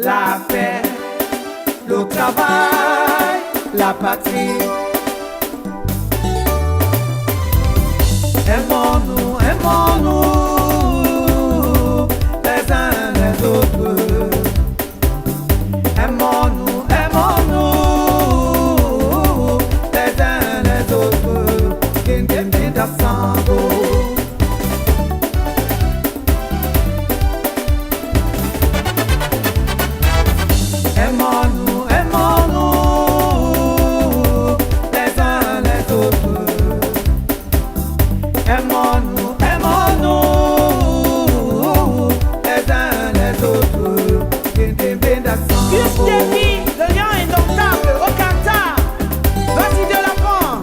la paix, le travail, la patrie. Aimons-nous, aimons-nous les uns les autres. Aimons-nous, aimons-nous les uns les autres. Kingemida sango. Aimons-nous, aimons-nous les uns les autres. Aimons-nous, aimons-nous les uns les autres. Kingemida sango. Juste des vies, le lien indomptable au Qatar. Vas-y de l'avant.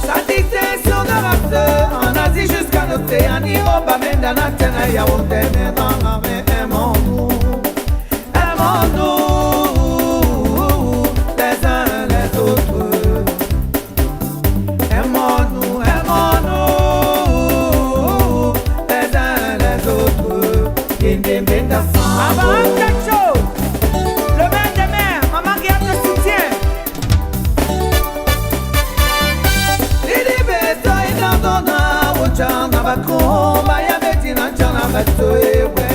Sa dictation de race en Asie jusqu'à l'Océanie. Obamenda Natana Yaoundé, mais dans la main, aimons-nous, aimons-nous les uns les autres. Aimons-nous, aimons-nous les uns les autres. Kindimbinda Avant Sango. quelque chose, le maire des maires, maman qui a te soutien. Idi beto inadona ujana bakomba ya betina jana batoewe.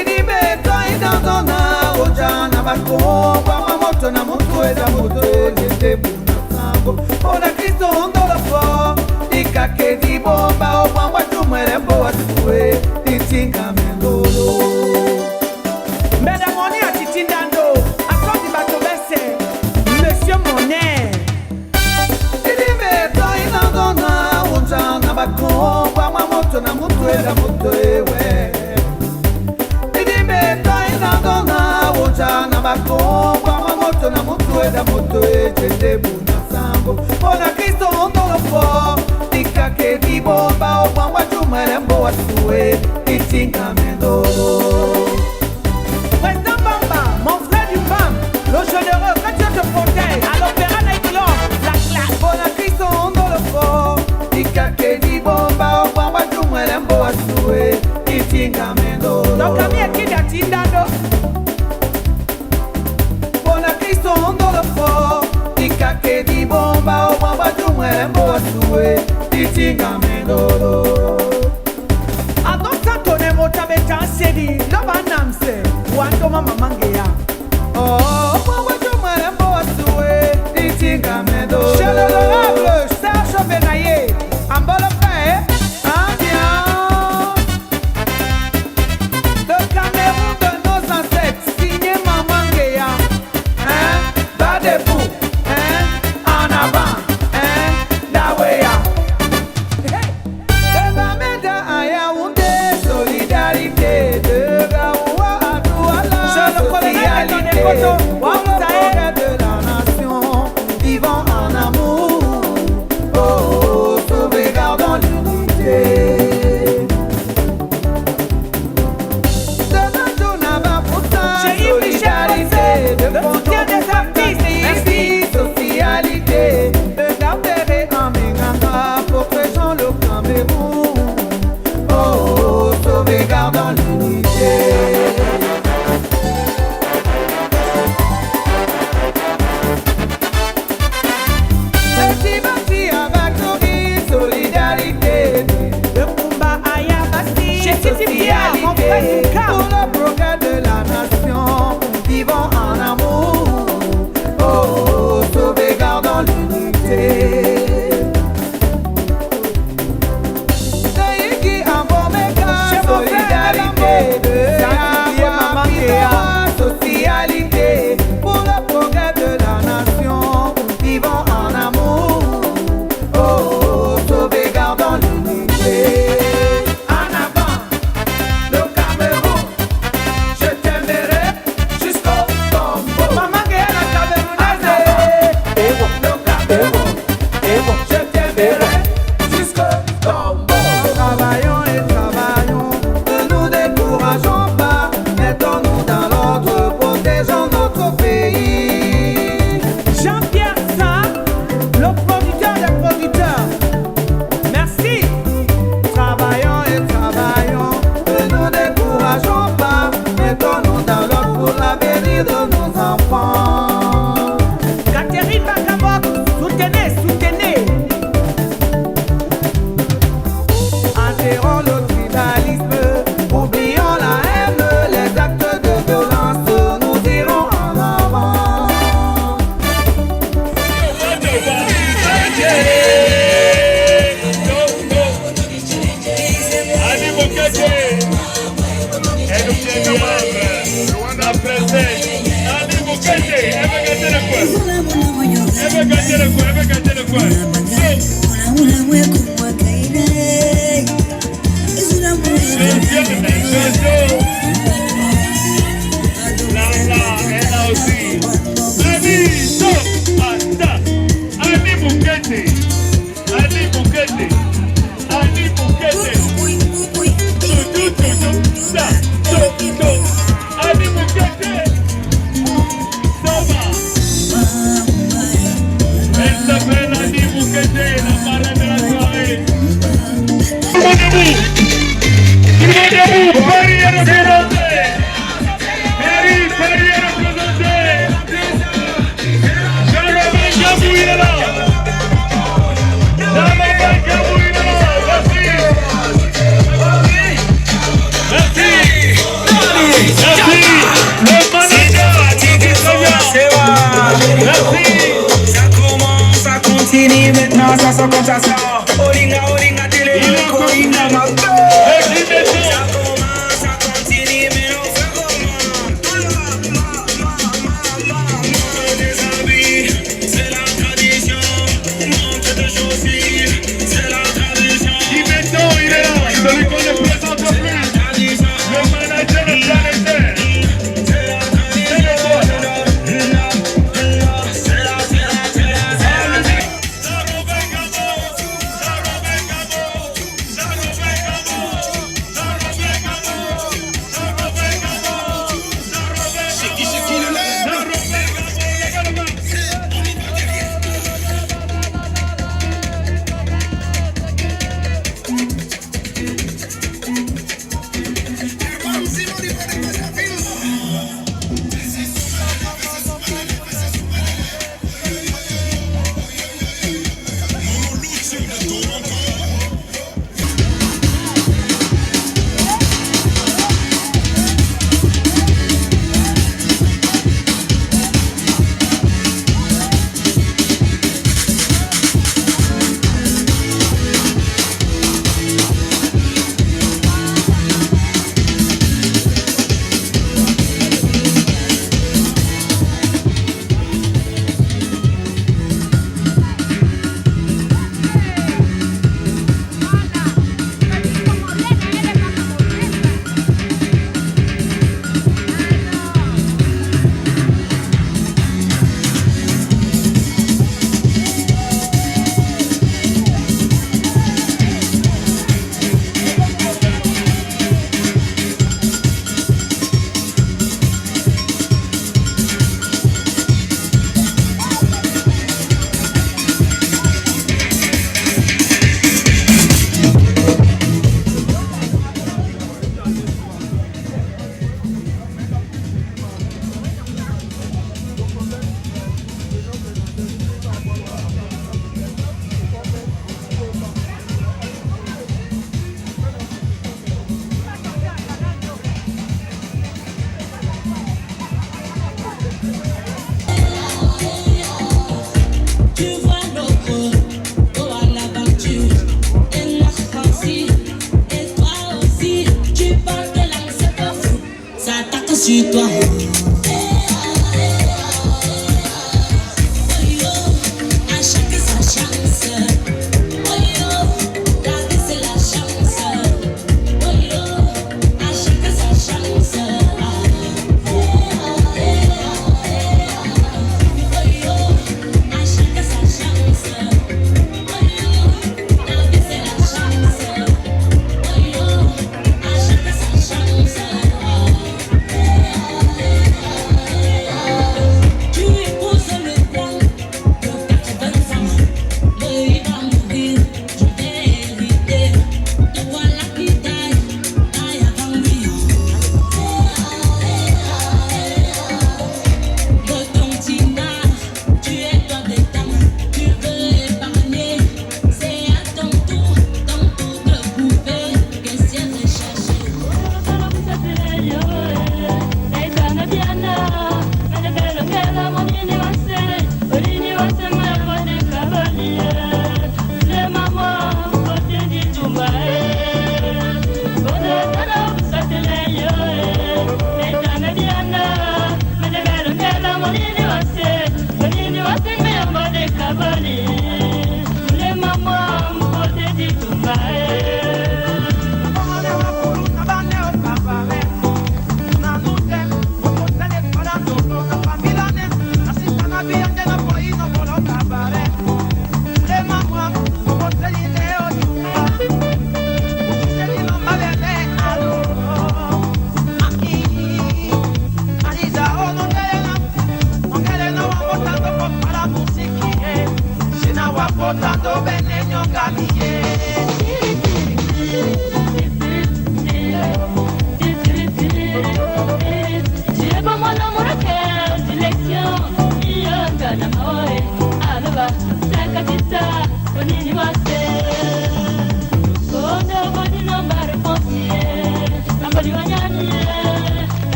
Idi beto inadona ujana bakomba mamoto na mutu eza mutu ejete buna sango. Ona Kristo ondolo fo ikake di bomba obamba tumere mbo watue itinga mendolo. Mesdames, on est à Titindando, à cause du bateau Bessé. Monsieur Monet. Idi beto inadona ujana bakomba mamoto na mutu eza mutu ewe. Idi beto inadona ujana bakomba mamoto na mutu eza mutu ejete buna sango. Ona Kristo ondolo fo ikake di bomba obamba tumere mbo watue itinga mendolo. Président Bamba, mon frère du PAM, le généreux, quand tu te protèges, à l'opéra Naïtilon, la classe. Bona Kristo ondolo fo ikake di bomba obamba tumere mbo watue itinga mendolo. Donc, ami est qui de Tindando? Bona Kristo ondolo fo ikake di bomba obamba tumere mbo watue itinga mendolo. Avant ça, ton émotion est en série. Le banamse, ou un thomas mamangea. Oh, obamba tumere mbo watue itinga mendolo. Chez l'honorable Serge Benaye, en bol fait, Ambiance. Le Cameroun de nos ancêtres, signé Mamangea. Hein? Bas debout. Hein? En avant. Hein? Dawea. De Bamenda à Yaoundé, solidarité. De Gaoua à Douala, Je le colonel socialité. Antoine Koto, Pour le progrès de la nation, vivons en amour. Oh, oh, sauvegardons l'unité. De Badonaba pour ta J'ai eu Michel solidarité. Fossé, De le soutien des artistes. merci, socialité. De Gardere en Menganga, protégeons le Cameroun. Oh, oh, sauvegardons l'unité. Bati bati abakori, solidarité. Le combat Aya Basti. Chez Titi Bia, mon frère du Pour camp. le progrès de la nation, vivons en amour. Oh, oh, sauvegardons l'unité. Seyiki Ambomeka, Chez mon frère solidarité. Lambo. Ça commence, ça continue maintenant, ça se compte à ça. Olinga, télé, Corinna, ma belle. Ça commence, ça continue, mais on fait comment? Des habits, c'est la tradition. Montre de chaussures, c'est la tradition. Il est là, celui qu'on ne présente plus. Le manager de planétaire. Sur toi. À chaque sa chance. La vie c'est la chance. À chaque sa chance. À chaque sa chance. La vie c'est la chance. À chaque sa chance.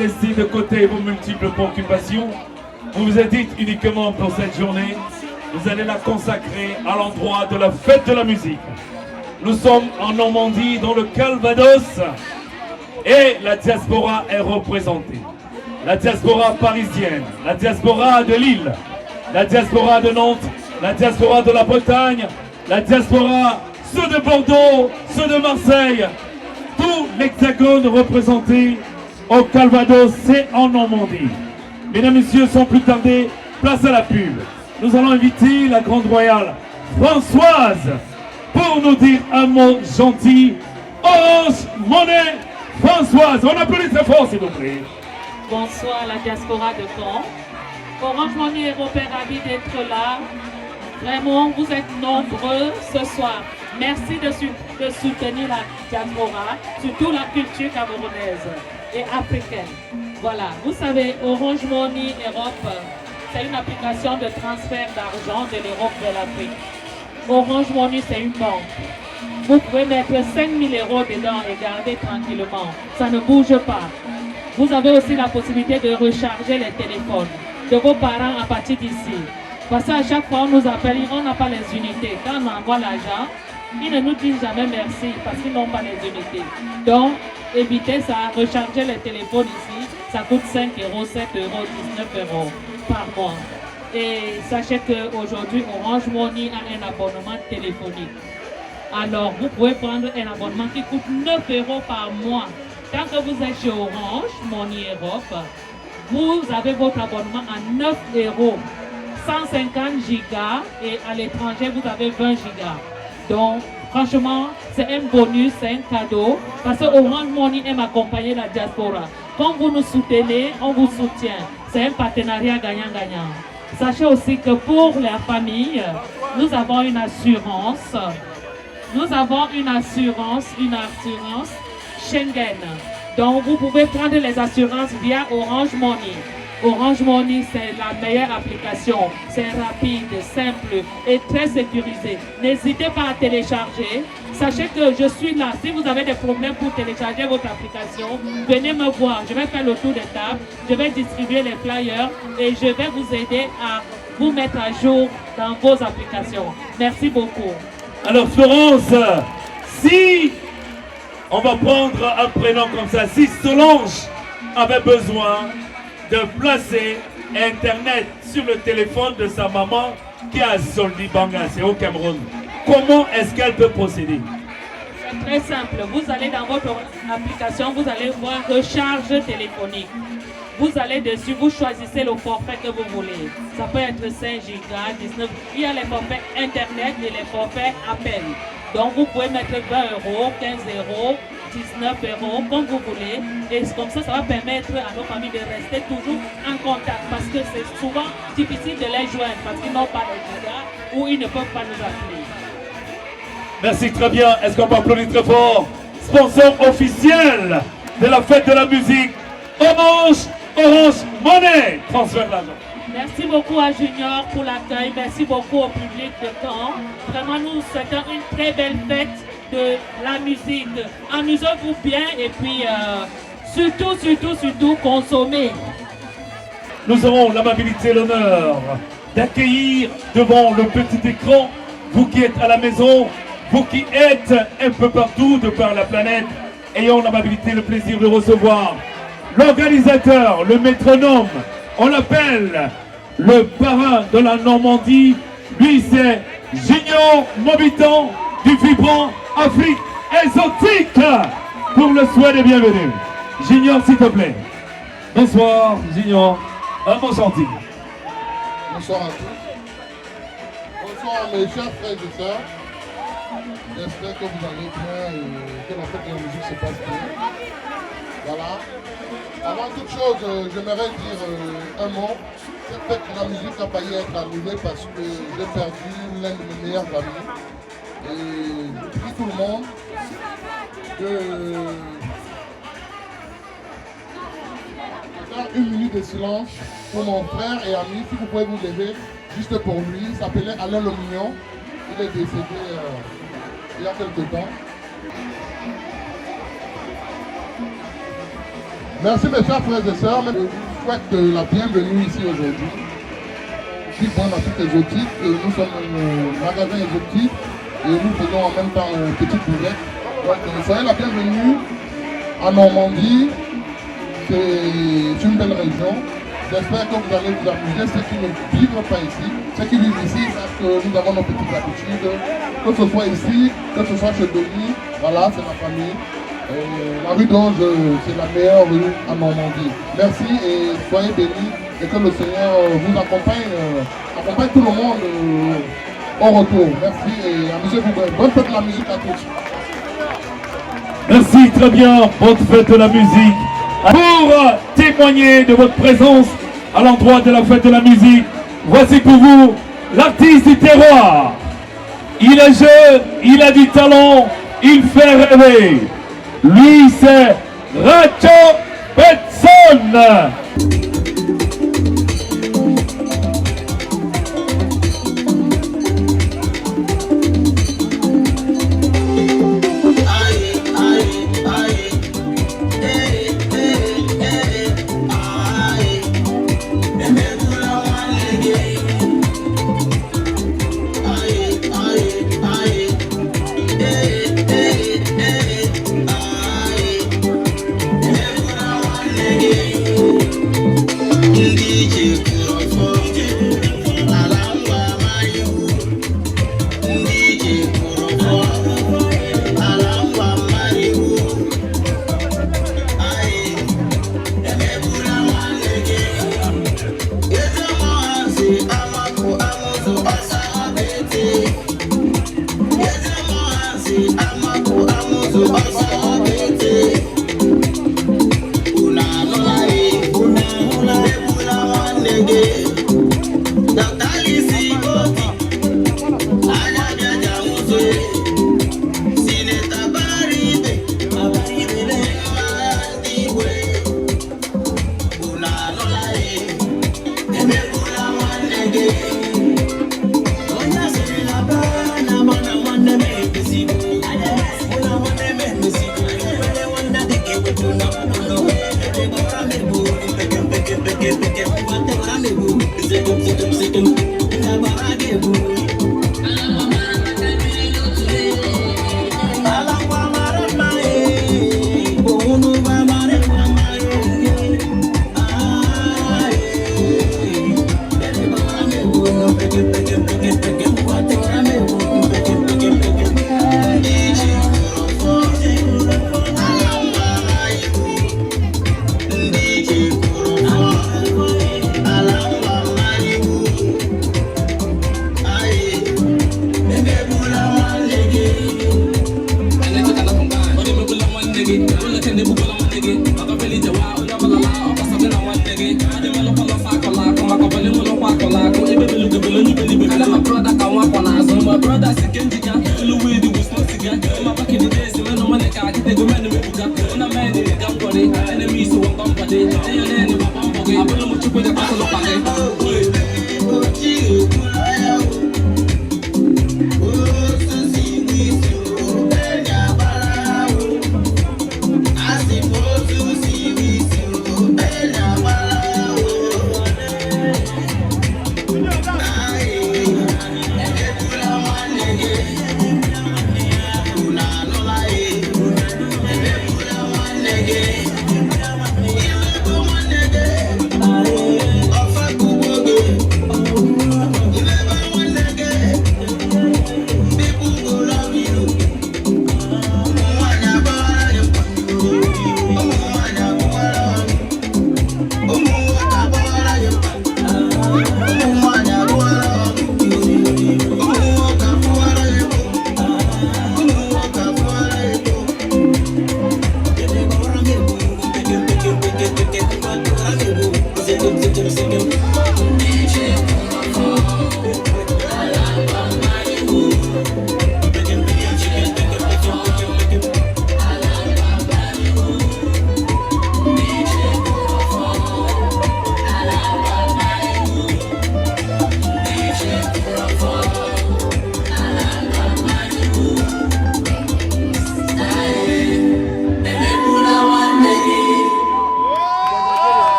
laissé de côté vos multiples préoccupations. Vous vous êtes dit uniquement pour cette journée, vous allez la consacrer à l'endroit de la fête de la musique. Nous sommes en Normandie, dans le Calvados, et la diaspora est représentée. La diaspora parisienne, la diaspora de Lille, la diaspora de Nantes, la diaspora de la Bretagne, la diaspora, ceux de Bordeaux, ceux de Marseille, tout l'hexagone représenté au Calvados et en Normandie. Mesdames, Messieurs, sans plus tarder, place à la pub. Nous allons inviter la Grande Royale Françoise pour nous dire un mot gentil. Orange Money Françoise. On applaudit très fort, s'il vous plaît. Bonsoir la diaspora de Caen. Orange Money Europe est ravi d'être là. Vraiment, vous êtes nombreux ce soir. Merci de soutenir la diaspora, surtout la culture camerounaise et africaine. Voilà, vous savez, Orange Money Europe, c'est une application de transfert d'argent de l'Europe vers l'Afrique. Orange Money, c'est une banque. Vous pouvez mettre 5 000 € dedans et garder tranquillement. Ça ne bouge pas. Vous avez aussi la possibilité de recharger les téléphones de vos parents à partir d'ici. Parce qu'à chaque fois, on nous appelle, on n'a pas les unités. Quand on envoie l'argent, ils ne nous disent jamais merci parce qu'ils n'ont pas les unités. Donc, évitez ça, recharger les téléphones ici, ça coûte 5 €, 7 €, 19 € par mois. Et sachez qu'aujourd'hui, Orange Money a un abonnement téléphonique. Alors, vous pouvez prendre un abonnement qui coûte 9 € par mois. Tant que vous êtes chez Orange Money Europe, vous avez votre abonnement à 9 €, 150 gigas et à l'étranger, vous avez 20 gigas. Donc, franchement, c'est un bonus, c'est un cadeau parce que Orange Money aime accompagner la diaspora. Quand vous nous soutenez, on vous soutient. C'est un partenariat gagnant-gagnant. Sachez aussi que pour la famille, nous avons une assurance. Nous avons une assurance Schengen. Donc, vous pouvez prendre les assurances via Orange Money. Orange Money, c'est la meilleure application. C'est rapide, simple et très sécurisé. N'hésitez pas à télécharger. Sachez que je suis là. Si vous avez des problèmes pour télécharger votre application, venez me voir. Je vais faire le tour des tables. Je vais distribuer les flyers et je vais vous aider à vous mettre à jour dans vos applications. Merci beaucoup. Alors Florence, si on va prendre un prénom comme ça, si Solange avait besoin de placer Internet sur le téléphone de sa maman qui est à Soldi Banga, c'est au Cameroun, comment est-ce qu'elle peut procéder? C'est très simple. Vous allez dans votre application, vous allez voir recharge téléphonique. Vous allez dessus, vous choisissez le forfait que vous voulez. Ça peut être 5 gigas, 19. Il y a les forfaits Internet et les forfaits appel. Donc vous pouvez mettre 20 €, 15 €, 19 € comme vous voulez. Et comme ça, ça va permettre à nos familles de rester toujours en contact. Parce que c'est souvent difficile de les joindre parce qu'ils n'ont pas les gigas ou ils ne peuvent pas nous appeler. Merci, très bien. Est-ce qu'on peut applaudir très fort? Sponsor officiel de la fête de la musique, Orange Money. Transfert d'argent. Merci beaucoup à Junior pour l'accueil. Merci beaucoup au public de Caen. Vraiment, nous souhaitons une très belle fête de la musique. Amusez-vous bien et puis surtout, consommez. Nous aurons l'amabilité et l'honneur d'accueillir devant le petit écran, vous qui êtes à la maison, vous qui êtes un peu partout de par la planète, ayons l'amabilité et le plaisir de recevoir l'organisateur, le métronome. On l'appelle le parrain de la Normandie. Lui, c'est Junior Mobitan du vibrant Afrique exotique pour le souhait de bienvenue. Junior, s'il te plaît. Bonsoir, Junior. Un mot gentil. Bonsoir à tous. Bonsoir mes chers frères et sœurs. J'espère que vous allez bien et que la fête de la musique se passe bien. Voilà. Avant toute chose, j'aimerais dire un mot. Cette fête de la musique n'a pas y être annulée parce que j'ai perdu l'un de mes meilleurs amis. Et je prie tout le monde de faire une minute de silence pour mon frère et ami. Si vous pouvez vous lever, juste pour lui. Il s'appelait Alain Lomignon. Il est décédé il y a quelques temps. Merci mes chers frères et sœurs, je vous souhaite la bienvenue ici aujourd'hui. Je suis bon dans toutes les exotiques, nous sommes un magasin exotique et nous faisons en même temps une petite bourrette. Donc soyez la bienvenue en Normandie, c'est une belle région. J'espère que vous allez vous amuser, ceux qui ne vivent pas ici, ceux qui vivent ici savent que nous avons nos petites habitudes, que ce soit ici, que ce soit chez Denis, voilà, c'est ma famille. La rue d'Ange, c'est la meilleure rue en Normandie. Merci et soyez bénis et que le Seigneur vous accompagne, accompagne tout le monde au retour. Merci et amusez-vous bien. Bonne fête de la musique à tous. Merci, très bien. Bonne fête de la musique. Pour témoigner de votre présence à l'endroit de la fête de la musique, voici pour vous l'artiste du terroir. Il est jeune, il a du talent, il fait rêver. Lui, c'est Racho Petson.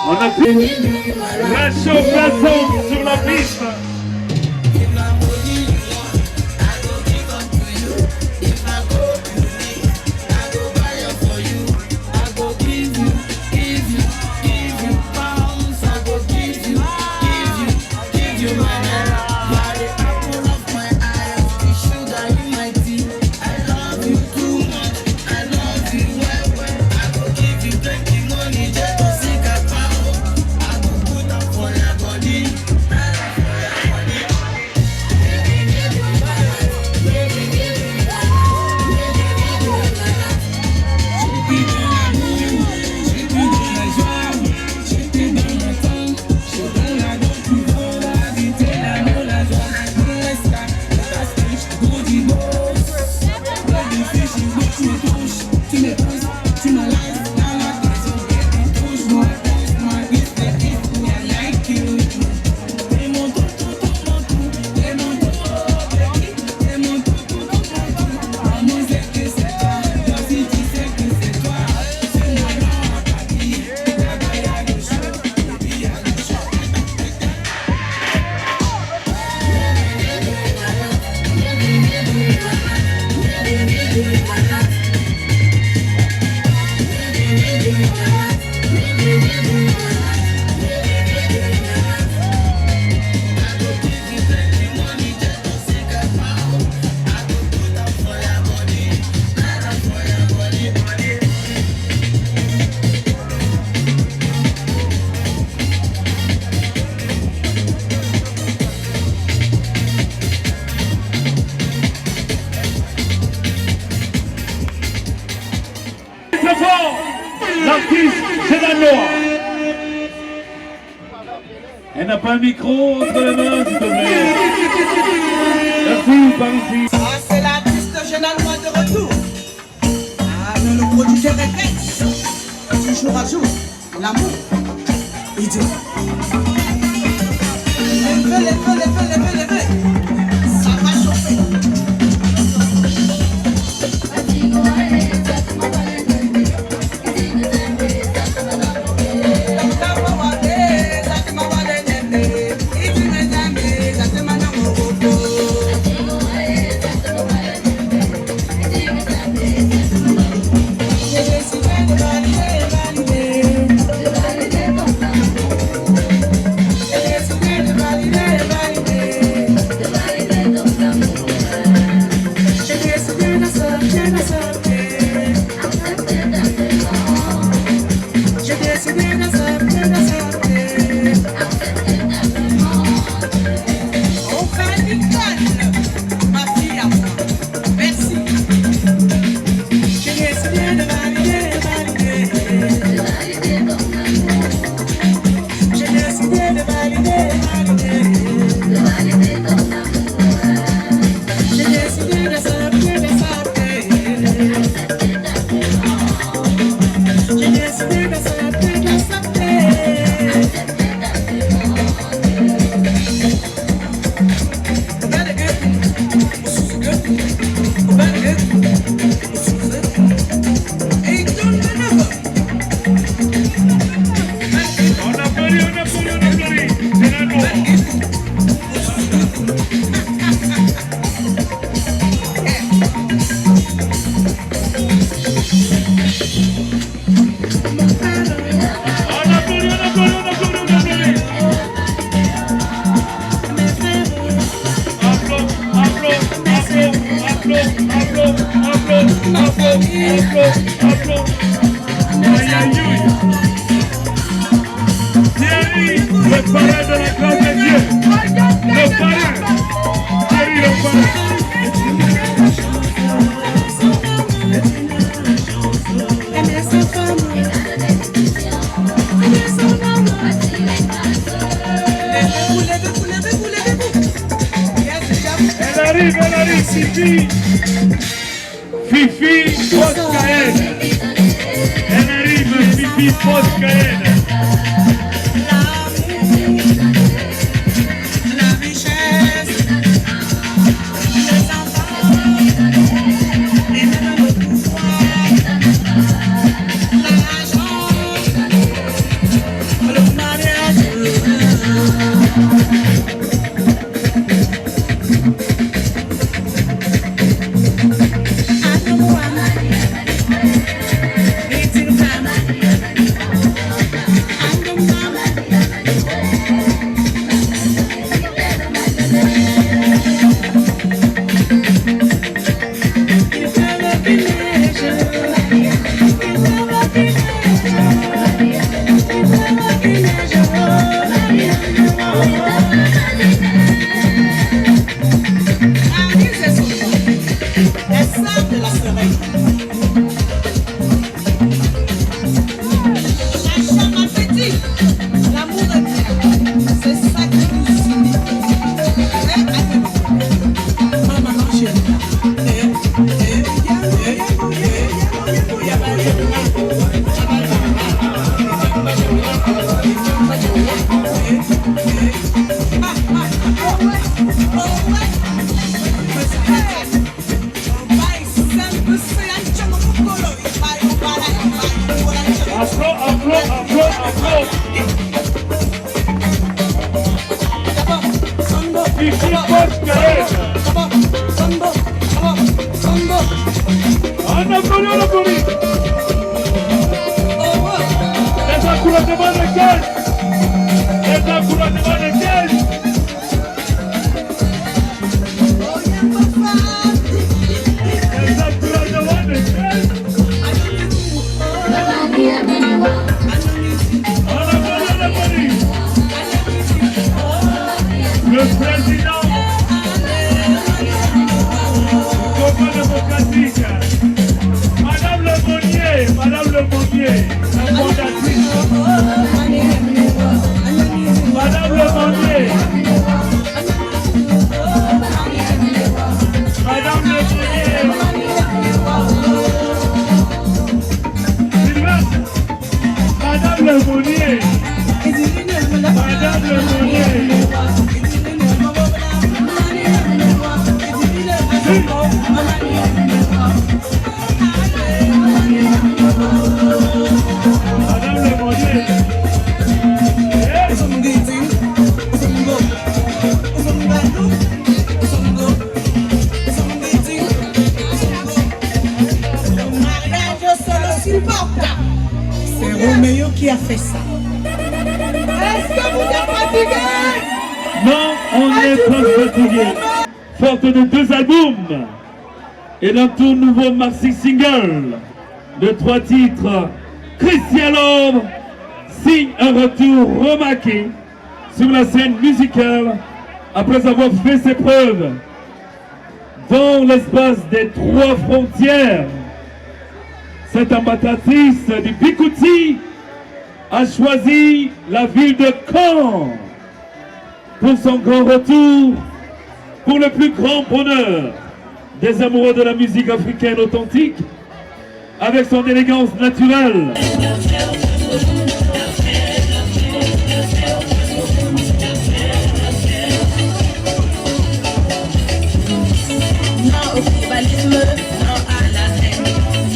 On a fait la chauffe sur la piste. L'artiste, c'est la loi. Elle n'a pas un micro entre les mains, s'il te plaît. Merci, par ici. Ah, c'est l'artiste généralement de retour. Ah, mais le producteur est toujours à jour. L'amour, il dit. Levez. Ça va chauffer. Elle arrive, Fifi. Fifi Post-Cahen. Elle arrive, Fifi Post-Cahen. Le Le président du Congo démocratique, Madame Le Monnier, la fondatrice. Madame Le Monnier, Madame Le Monnier, Sylvestre, Madame Le Monnier, Madame Le Monnier. Madame Le Monnier. C'est Roméo qui a fait ça. Est-ce que vous êtes fatigué? Non, on n'est pas fatigué. Forte de 2 albums et d'un tout nouveau maxi single de 3 titres, Christian Love signe un retour remarqué sur la scène musicale après avoir fait ses preuves dans l'espace des 3 frontières. Cette ambassadrice du Bikouti a choisi la ville de Caen pour son grand retour, pour le plus grand bonheur des amoureux de la musique africaine authentique, avec son élégance naturelle. Non au tribalisme, non à la haine.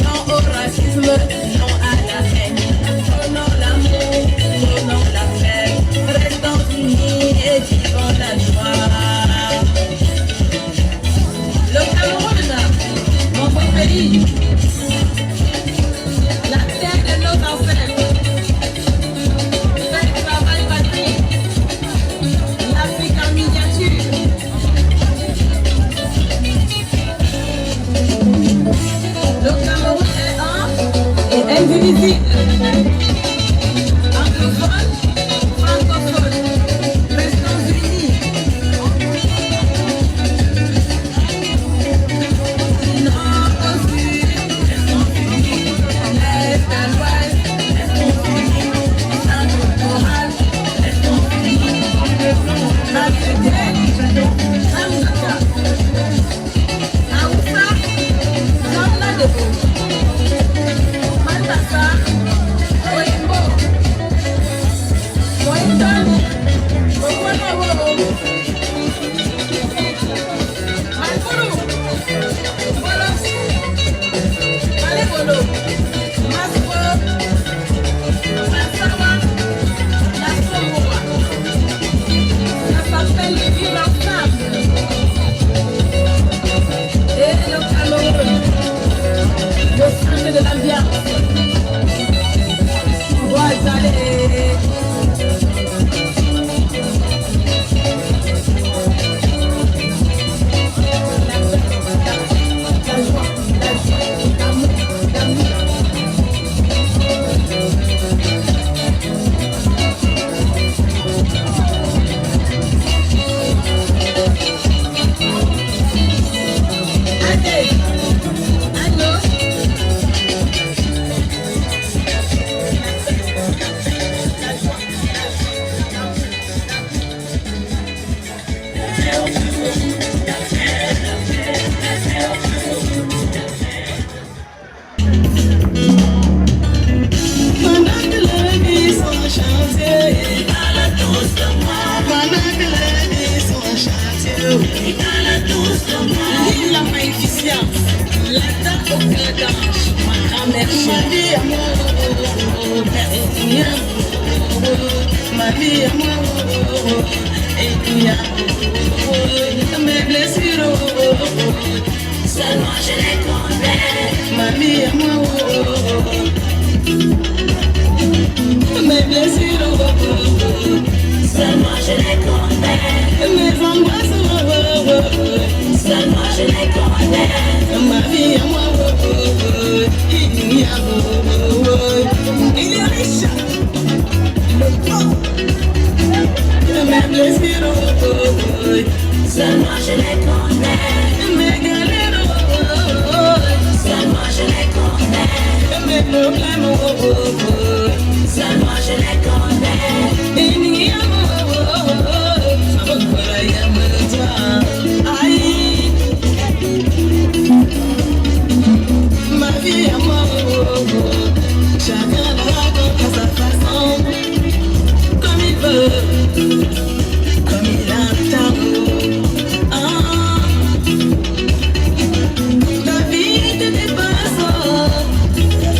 Non au racisme, non à la haine. Donnons l'amour, donnons la paix. Restons unis et vivons la joie. Le Cameroun, mon beau pays, la terre de nos ancêtres, fait le travail battu, l'Afrique en miniature. Le Cameroun est un et indivisible. Anglophone, francophone, restons unis. Nord au sud, restons unis. L'est à l'ouest, restons unis. Centre oral, restons unis. Africaine, Amzaka, Aoussa, Zamna Debo, Mandasa, Oimbo, Moïton, Okwanowo, Malkourou, Bolos, Malebolo, Maspo, Mansawa, Nasomoa. Ça s'appelle le vivre ensemble. Et le Cameroun, le centre de l'ambiance. Voisalé. La joie, l'amour, l'amour. Allez, allô. La magnificence, la date au cadence, ma mère chérie, amour, merci amour, ma vie amour, et puis amour, mes blessures, seulement je les connais, ma vie amour, mes blessures, Seulement je les connais. Mes galères, seulement je les connais. Mes problèmes, seulement je les connais. Et n'y a aïe, ma vie à moi, chacun raconte à sa façon, comme il veut, comme il entend. Ta vie te dépasse,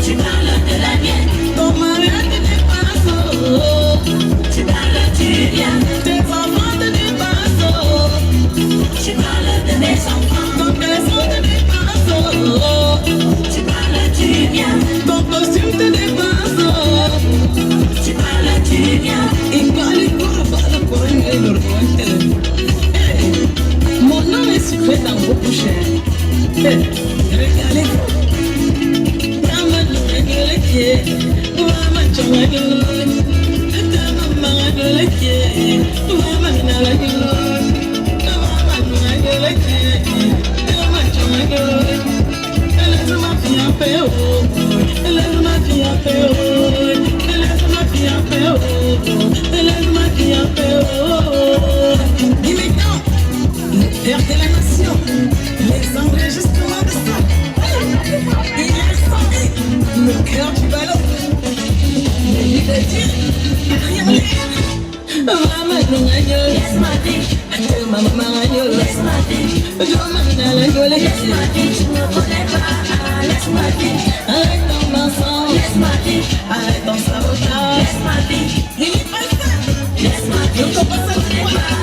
tu parles de la mienne. Ton mariage te dépasse, tu parles du bien. Tes enfants te dépassent, tu parles de mes enfants. Ton maison te dépasse, tu parles du bien. Ton costume te dépasse, tu parles du bien. Mon nom est sucré dans vos bouches. Regardez-vous. Père de la nation, les enregistrements de ça. Il y a le cœur du ballon. Il veut dire, rien à dire. Maman, non, laisse-moi dire. Maman, laisse-moi dire. Laisse-moi dire, je ne connais pas. Laisse-moi dire. Arrête ton mensonge. Laisse-moi dire. Arrête ton sabotage. Laisse-moi dire. Il n'est pas ça. Laisse-moi dire, je ne connais pas.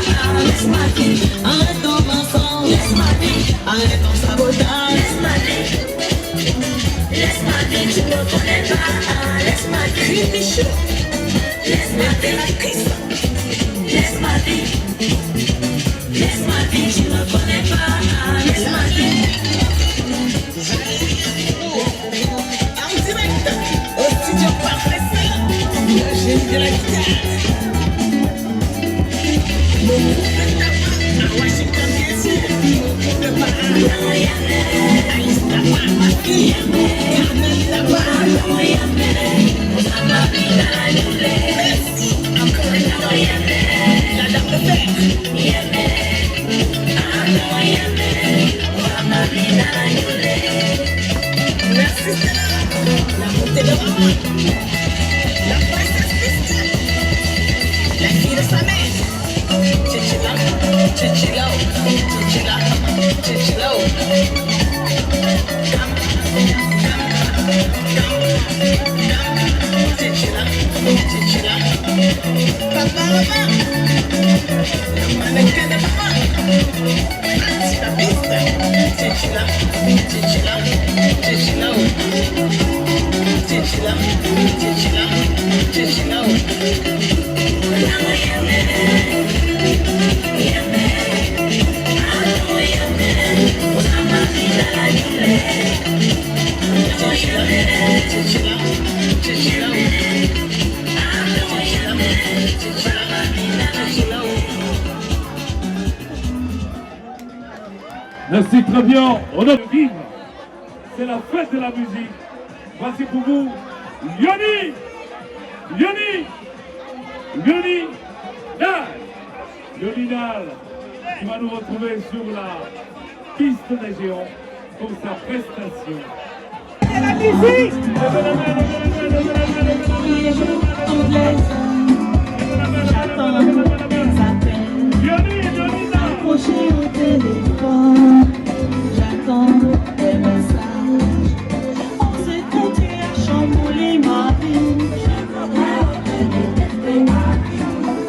Laisse-moi dire. Arrête ton mensonge. Laisse-moi dire. Arrête ton sabotage. Laisse-moi dire. Laisse-moi dire, je ne connais pas. Laisse-moi dire. Michou. Laisse-moi dire la crise. Laisse-moi dire. Laisse-moi dire, je ne connais pas. Laisse-moi dire. En direct, au studio parfait, le génie de la guitare. Mon groupe de tabac à Washington DC. Mon groupe de parade à Instagram, ma fille. Carmel Tabac. Merci encore une fois. La dame de fer. Merci Stella. La montée de maman. La princesse Christine. La fille de sa mère. Chichila, chichila, chichila, chichila. Chichila, chichila. Papa, papa. Le mannequin de papa. C'est la piste. Chichila, chichila, chichila. Chichila, chichila, chichila. Merci, très bien. On a vivre. C'est la fête de la musique. Voici pour vous, Yoni, Yoni, Yoni Nal. Yoni Nal, qui va nous retrouver sur la piste des géants pour sa prestation. C'est la musique. Accroché au téléphone, j'attends des messages. On sait que tu as chamboulé ma vie.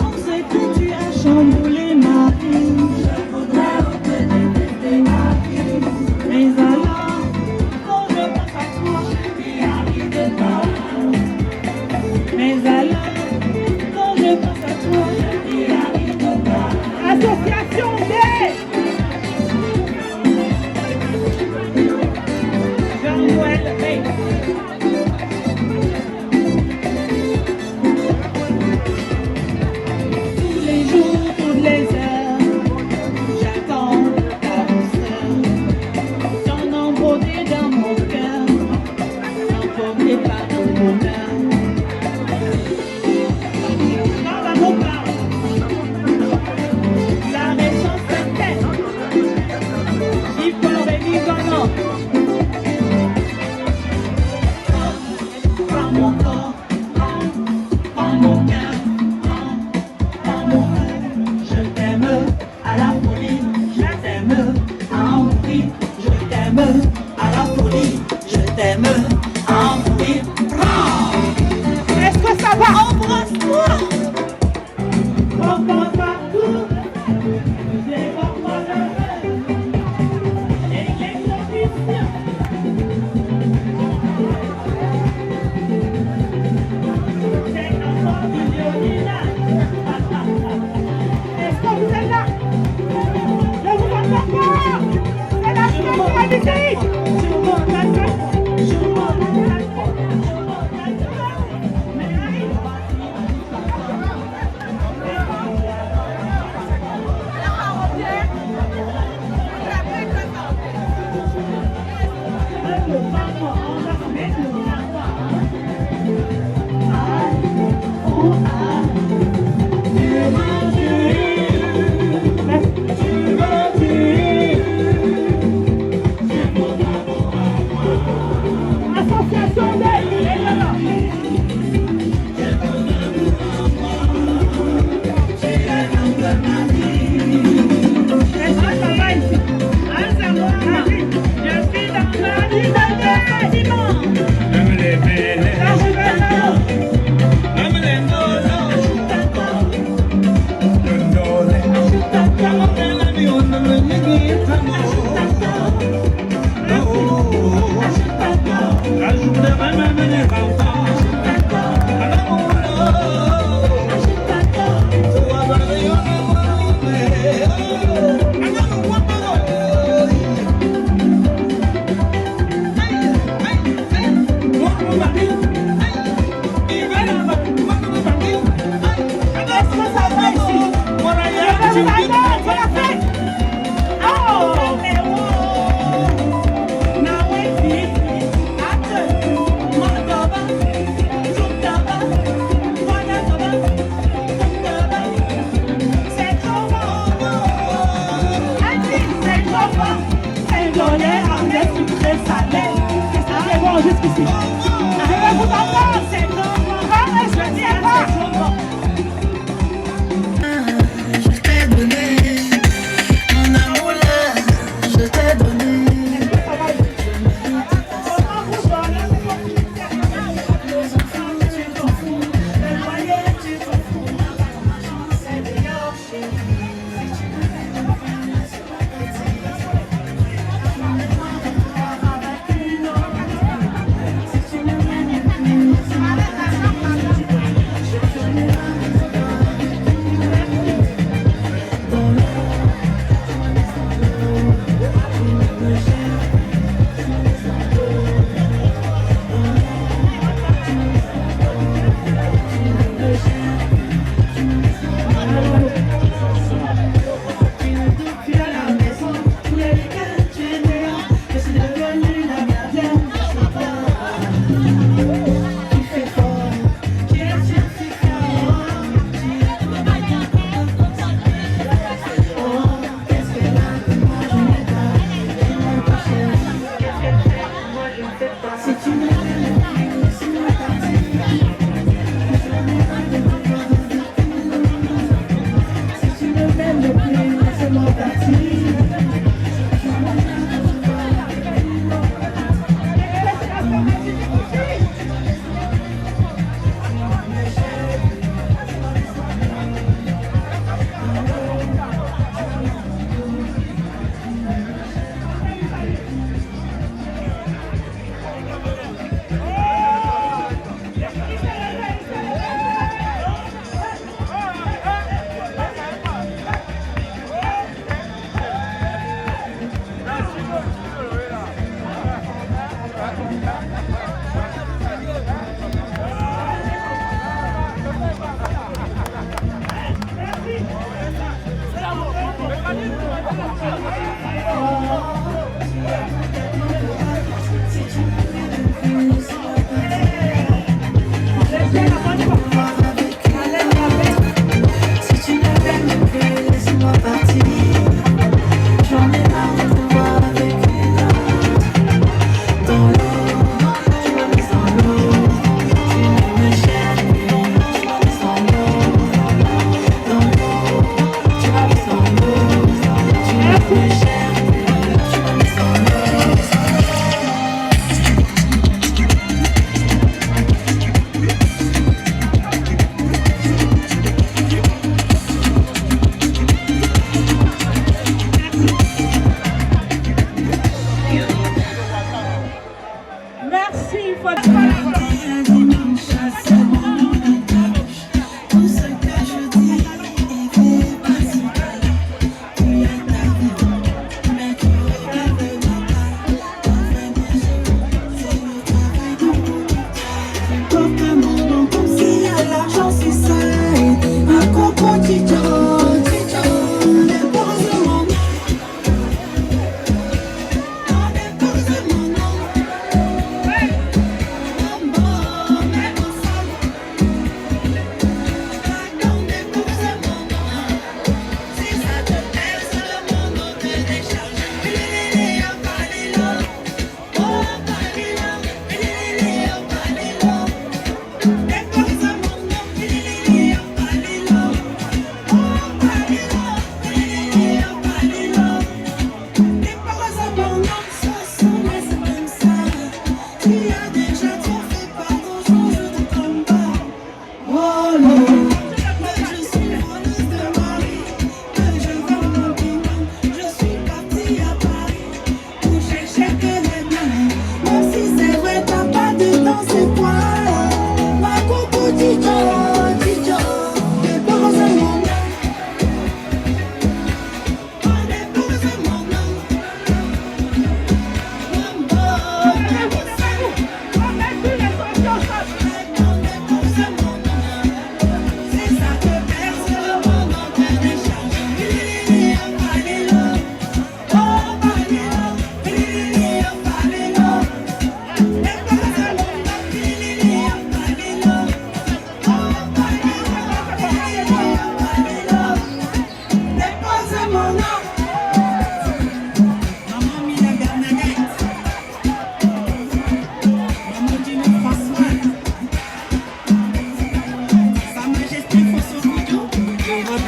On sait que tu as chamboulé ma vie. Mais alors, quand je pense à toi, mais alors, Jusqu'ici. Arrivez-vous d'entendre, c'est trop bon. Je dis à quoi? Je t'ai donné mon amour là, je t'ai donné. Les enfants, tu t'en fous, le loyer, tu t'en fous. Ma chance, c'est meilleur chez nous.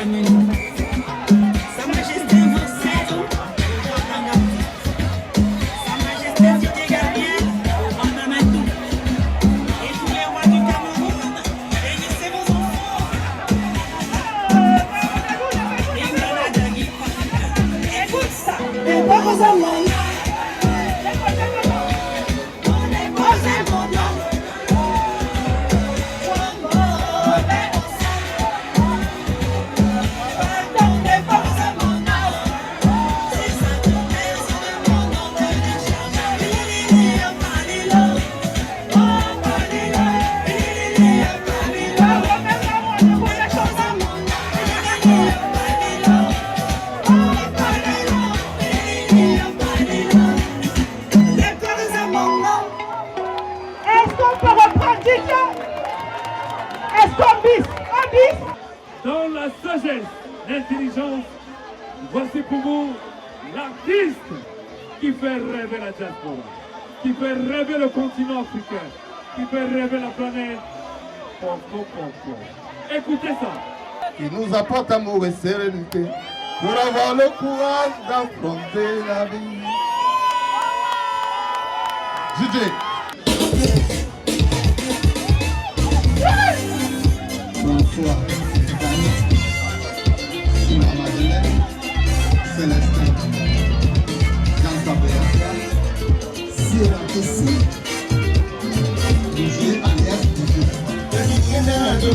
Sa Majesté Marcelo, Sa Majesté Titi Gabriel, en Mamadou, et tous les rois du Cameroun, bénissez vos enfants. Écoute ça. Et pas vos amants. Dans la sagesse, l'intelligence, voici pour vous l'artiste qui fait rêver la diaspora, qui fait rêver le continent africain, qui fait rêver la planète. Écoutez ça. Qui nous apporte amour et sérénité pour avoir le courage d'affronter la vie. DJ. Bonsoir, Sima Madeleine, Célestin, Jean Cabéaca, Sierra Tessie, DJ alias DJ.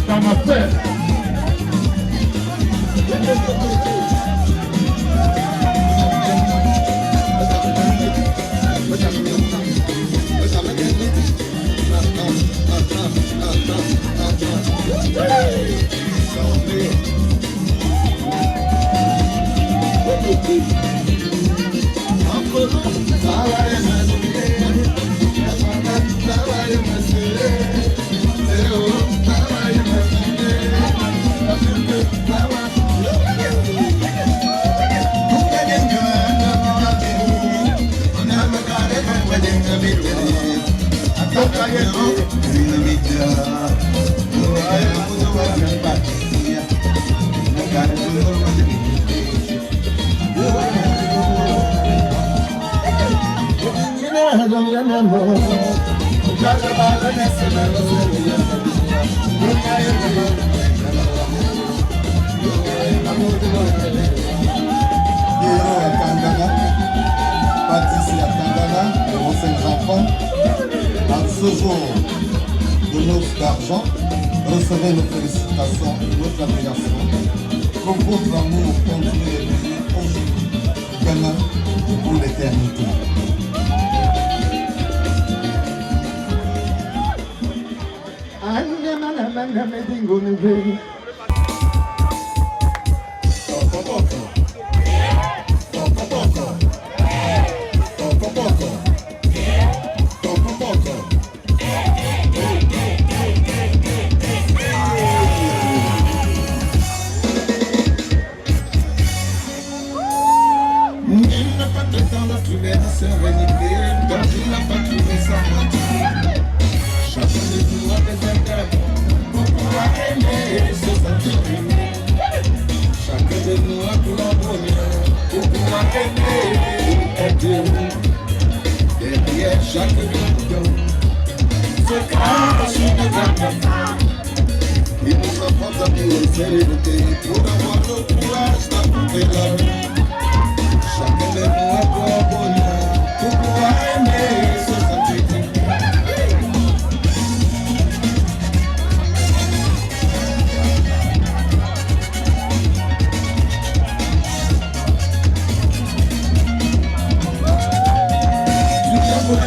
Ça m'a fait. Patricia Tangana, pour 5 enfants. En ce jour de noces d'argent, recevez nos félicitations et notre admiration. Que votre amour continue de briller aujourd'hui, demain et pour l'éternité.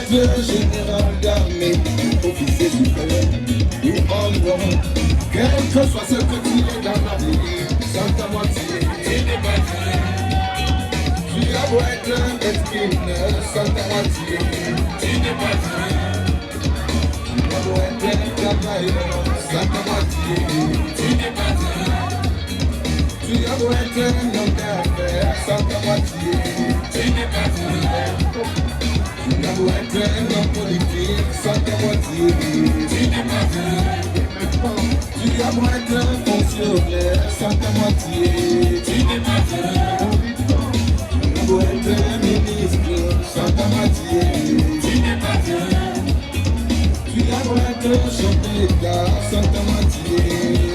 Général d'armée, officier supérieur, ou homme, quel que soit ce que tu es dans la vie, sans ta moitié, tu n'es pas vrai. Tu as beau être un esprit, sans ta moitié, tu n'es pas vrai. Tu as beau être un travailleur, sans ta moitié, tu n'es pas vrai. Tu as beau être un homme d'affaires, sans ta moitié, tu n'es pas vrai. Tu as beau être un homme politique, sans ta moitié, tu n'es pas vrai. Tu as beau être un fonctionnaire, sans ta moitié, tu n'es pas vrai. Tu as beau être un ministre, sans ta moitié, tu n'es pas vrai. Tu as beau être un chef d'État, sans ta moitié,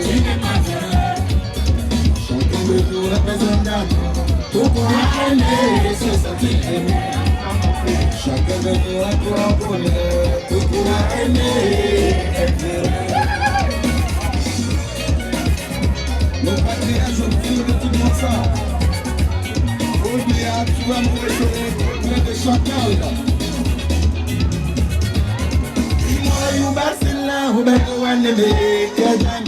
tu n'es pas vrai. Chacun de nous représente d'amour, pour pouvoir aimer, se sentir aimé. Chacun de nous a pour un bonheur, pour pouvoir aimer, être heureux. Nos patriarches ont dit de tout le monde ça. Oublie, tu vas mourir plein de chacal. Moi, you bassin là, ou ben tu vas n'aimer, qu'est-ce que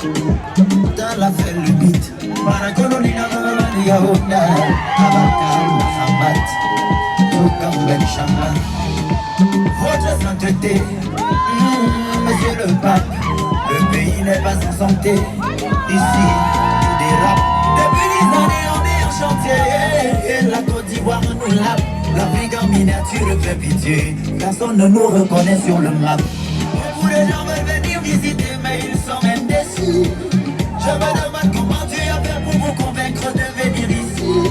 Dans la fête le beat Maracoloni na mamani ya onda Abakal Mahamat Toukam Ben Chama Votre sainteté Monsieur le pape Le pays n'est pas en santé Ici, des rap Depuis des années on est en chantier Et la Côte d'Ivoire nous lave L'Afrique en miniature fait pitié Personne ne nous reconnaît sur le map Beaucoup de gens veulent venir visiter mais ils sont même déçus Je me demande comment tu as fait pour vous convaincre de venir ici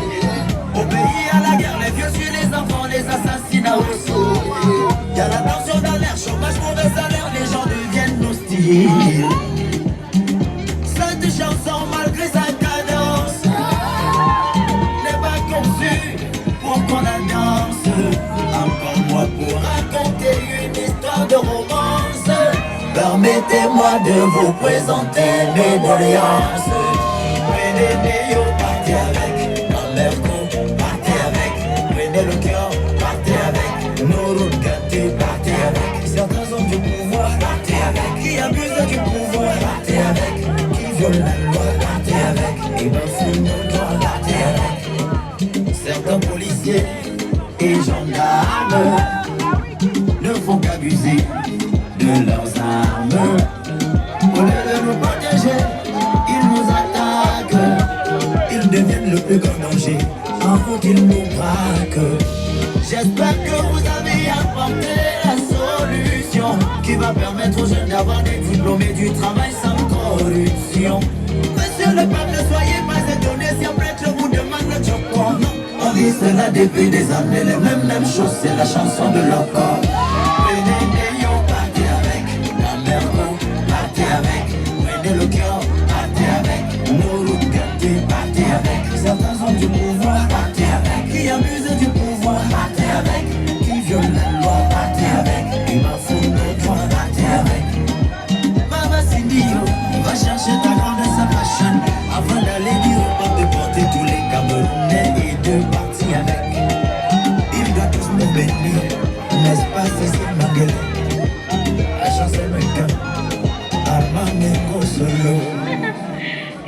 Au pays à la guerre, les vieux sur les enfants, les assassinats aussi Y'a la tension dans l'air, chômage, mauvais salaire, les gens deviennent hostiles Cette chanson malgré sa cadence N'est pas conçue pour qu'on la danse Encore moi pour raconter une histoire de romance Permettez-moi de vous présenter mes doléances Prenez Néo, partez avec Amerco, partez avec Prenez le cœur, partez avec Nourou Gatti, partez avec Certains ont du pouvoir, partez avec Qui abusent du pouvoir, partez avec Qui violent la loi, partez avec Et bafouent nos droits, partez avec Certains policiers et gendarmes Ne font qu'abuser de leurs armes Au lieu de nous protéger, ils nous attaquent Ils deviennent le plus grand danger en route ils nous braquent J'espère que vous avez apporté la solution Qui va permettre aux jeunes d'avoir des diplômes et du travail sans corruption Monsieur le pape, ne soyez pas étonné si après que vous demande le job. On dit cela depuis des années, les mêmes choses, c'est la chanson de leur corps Prenez le cœur, partez avec Nourou Gatti, partez avec Certains ont du pouvoir, partez avec Qui abusent du pouvoir, partez avec Qui violent la loi, partez avec Qui bafouent nos droits, partez avec Mama Cindy, va chercher ta grande fashion Avant d'aller dire au pape de porter tous les Camerounais Et de partir avec Ils doivent tous nous bénir, n'est-ce pas si c'est ma gueule La chance est le cœur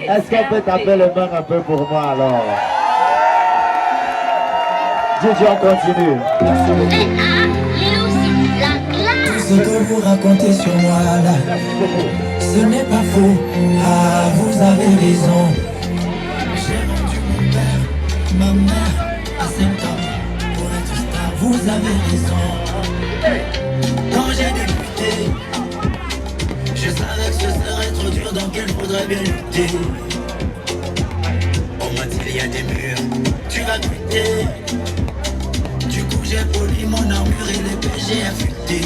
Est-ce qu'on peut taper les mains un peu pour moi alors? Dieu, on continue. Tout ce que vous racontez sur moi là, ce n'est pas faux. Ah, vous avez raison. J'ai rendu mon père, ma mère à 5 ans pour être star. Vous avez raison. Quand j'ai débuté, je savais que ce serait trop dur, donc il faudrait bien lutter. On m'a dit il y a des murs, tu vas lutter. Du coup j'ai poli mon armure et l'épée j'ai affûté.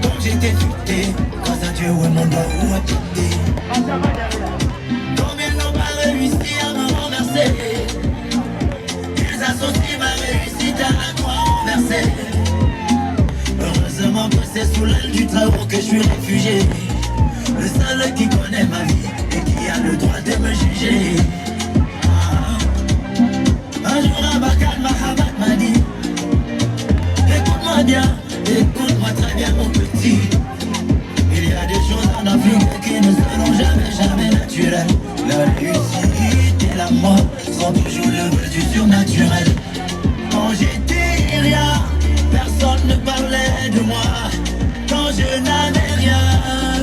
Donc j'étais futé, grâce à Dieu ouais mon dos a quitté. Comme ils n'ont pas réussi à me renverser, ils associent ma réussite à la croix renversée. Heureusement que c'est sous l'aile du Très-Haut que je suis réfugié. Le seul qui connaît ma vie et qui a le droit de me juger. Un jour Abakal Mahamat m'a dit écoute-moi bien, écoute-moi très bien mon petit. Il y a des choses en Afrique qui ne seront jamais naturelles. La réussite et la mort sont toujours l'œuvre du surnaturel. Quand j'étais rien, personne ne parlait de moi. Quand je n'avais rien,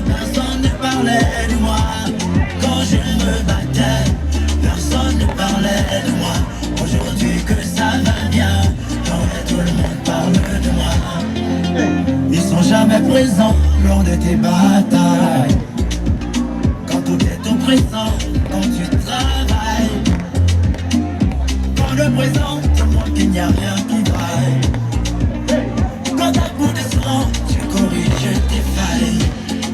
personne ne parlait de moi. Quand je me battais, personne ne parlait de moi. Aujourd'hui que ça va bien, tout le monde parle de moi. Ils sont jamais présents lors de tes batailles. Quand tout est oppressant, quand tu travailles. Quand le présent te montre qu'il n'y a rien qui vaille. Quand à bout de sang, tu corriges tes failles.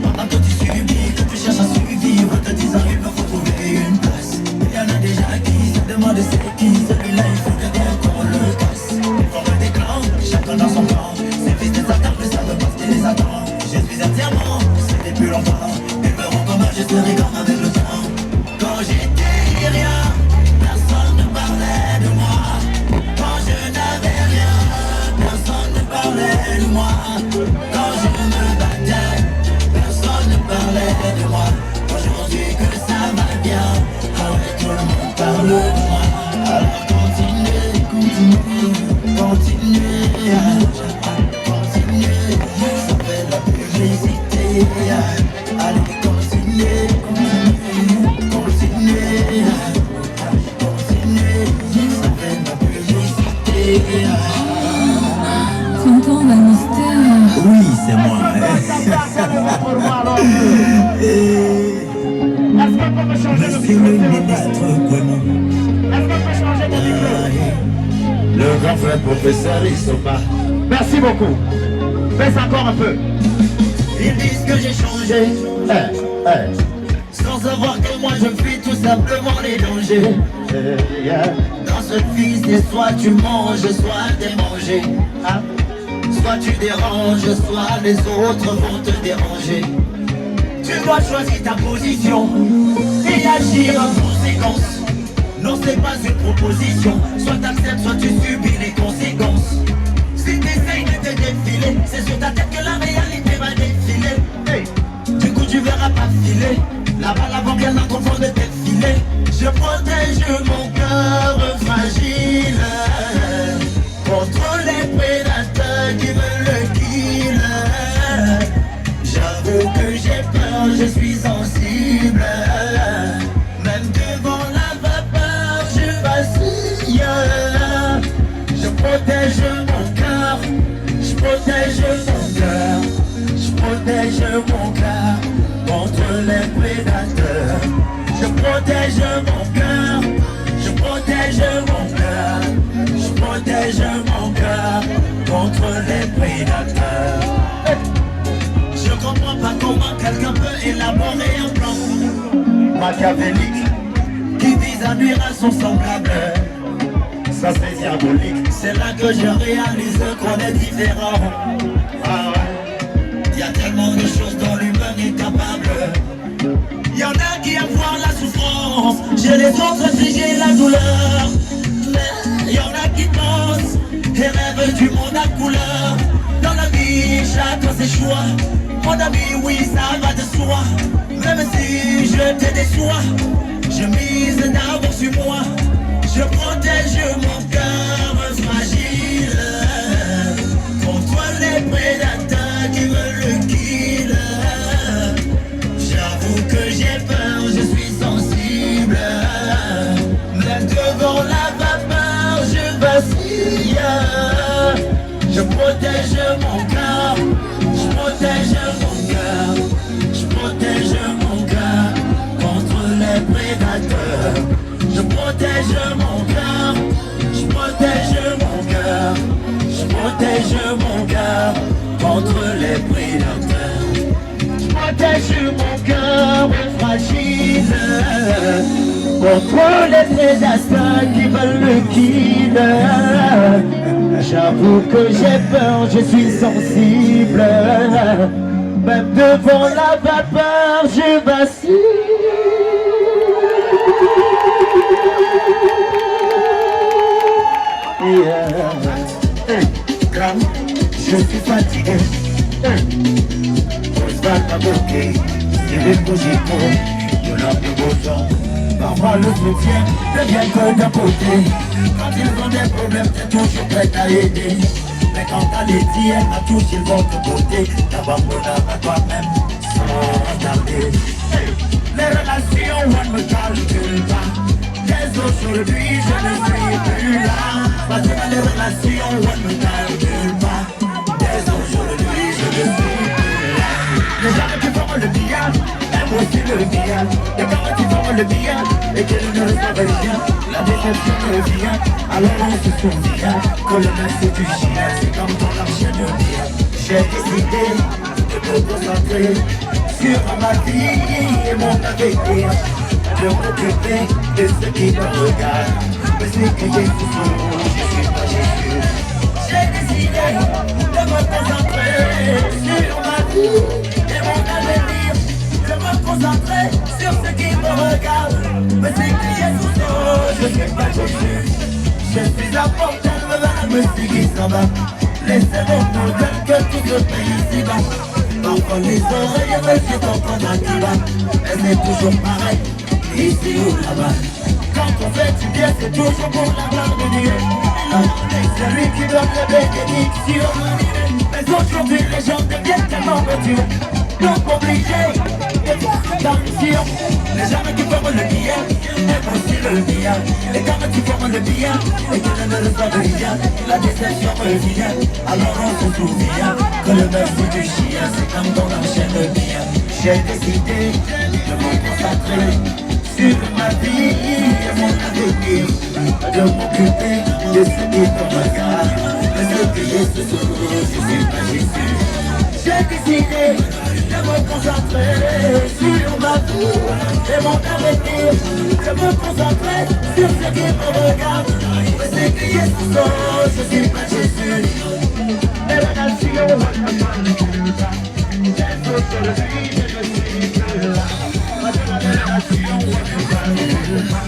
Pendant que tu subis, que tu cherches à survivre, te disant il me faut trouver une place. Il y en a déjà qui se demandent c'est qui. Celui-là il faudrait bien qu'on le casse. Forme des clans, chacun dans son camp. Ces fils des attaques ne savent pas ce qui les attend. Je suis entièrement, c'était plus longtemps. Ils me rend comme je serai comme avec le temps. Quand j'étais rien, personne ne parlait de moi. Quand je n'avais rien, personne ne parlait de moi. Quand je me battais, personne ne parlait de moi. Le grand frère professeur Isoma. Merci beaucoup. Baisse encore un peu. Ils disent que j'ai changé, sans savoir que moi je fuis tout simplement les dangers. Dans cette vie c'est soit tu manges, soit t'es mangé. Soit tu déranges, soit les autres vont te déranger. Tu dois choisir ta position et agir en conséquence. Non, c'est pas une proposition. Soit t'acceptes, soit tu subis les conséquences. Si t'essayes de te défiler, c'est sur ta tête que la réalité va défiler. Hey. Du coup, tu verras pas filer. Là-bas, la banque, elle n'a trop fort de tête filée. Je protège mon cœur fragile contre les prédateurs qui veulent le kill. J'avoue que j'ai peur, je suis sensible. Même devant la vapeur, je vacille. Je protège mon cœur, je protège mon cœur, je protège mon cœur contre les prédateurs. Je protège mon cœur, je protège mon cœur, je protège mon cœur contre les prédateurs. Je comprends pas comment quelqu'un peut élaborer un plan machiavélique qui vise à nuire à son semblable. Ça c'est diabolique. C'est là que je réalise qu'on est différent. Ah ouais. Y a tellement de choses dont l'humain est capable. Y'en a qui aiment voir la souffrance, chez les autres infliger la douleur. Mais y'en a qui pensent et rêvent du monde à couleur. Dans la vie, chacun ses choix. Mon ami, oui, ça va de soi. Même si je te déçois, je mise d'abord sur moi. Je protège mon cœur fragile contre les prédateurs qui veulent le kill. J'avoue que j'ai peur, je suis sensible. Même devant la vapeur, je vacille. Je protège mon cœur, je protège mon cœur, je protège mon cœur contre les prédateurs. Je protège mon cœur, je protège mon cœur, je protège mon cœur contre les prédateurs. Je protège mon cœur fragile contre les prédateurs qui veulent le kill. J'avoue que j'ai peur, je suis sensible. Même devant la vapeur, je vacille. Je suis fatigué. Pose pas ta bouquet, il est bouger pour. Je n'ai plus besoin. Parfois le soutien devient que d'un côté. Quand ils ont des problèmes, t'es toujours prêt à aider. Mais quand t'as les tiens, à tous ils vont te côté. T'abandonnes à toi-même sans tarder. Les relations, on ne me calcule pas. Dès aujourd'hui, je ne suis plus là. Parce que les relations, on ne me calcule pas. Dès aujourd'hui, je ne suis plus là. Les gens qui font le bien, aiment aussi le bien. Les gens qui font le bien, et qu'ils ne reçoivent rien. La déception revient, alors on se souvient que le mal c'est du chien, c'est comme dans l'ancien de bien. J'ai décidé de me concentrer sur ma vie et mon avenir. De m'occuper de ceux qui me regardent. Mais c'est que j'ai souffert, je suis pas Jésus. J'ai décidé de me concentrer sur ma vie et mon avenir. De me concentrer sur ceux qui me regardent. Mais c'est que j'ai souffert, je suis pas Jésus. Je suis important de la musique qui s'en va. Laissez-moi nous dire que tout ce pays ici va. Parfois les oreilles me disent qu'on a qui va. Et c'est toujours pareil. Ici ou là-bas, quand on fait du bien, c'est toujours pour la gloire de Dieu. C'est lui qui donne la bénédiction. Mais aujourd'hui, les gens deviennent tellement vertueux. Donc obligés de faire attention. Les gens qui font le bien, aiment aussi le bien. Et quand tu fais le bien, et que ne reçoivent rien, la déception revient. Alors on se souvient que le merci du chien, c'est comme dans la chaîne de bien. J'ai décidé de me concentrer sur ma vie et mon avenir. De m'occuper de ce qui est dans ma carte. De ce que je suis sur je suis pas Jésus. J'ai décidé de me concentrer sur ma vie et mon avenir. Je me concentrer sur ce qui me regarde. De ce qui est sous je suis pas Jésus. Mais la nation,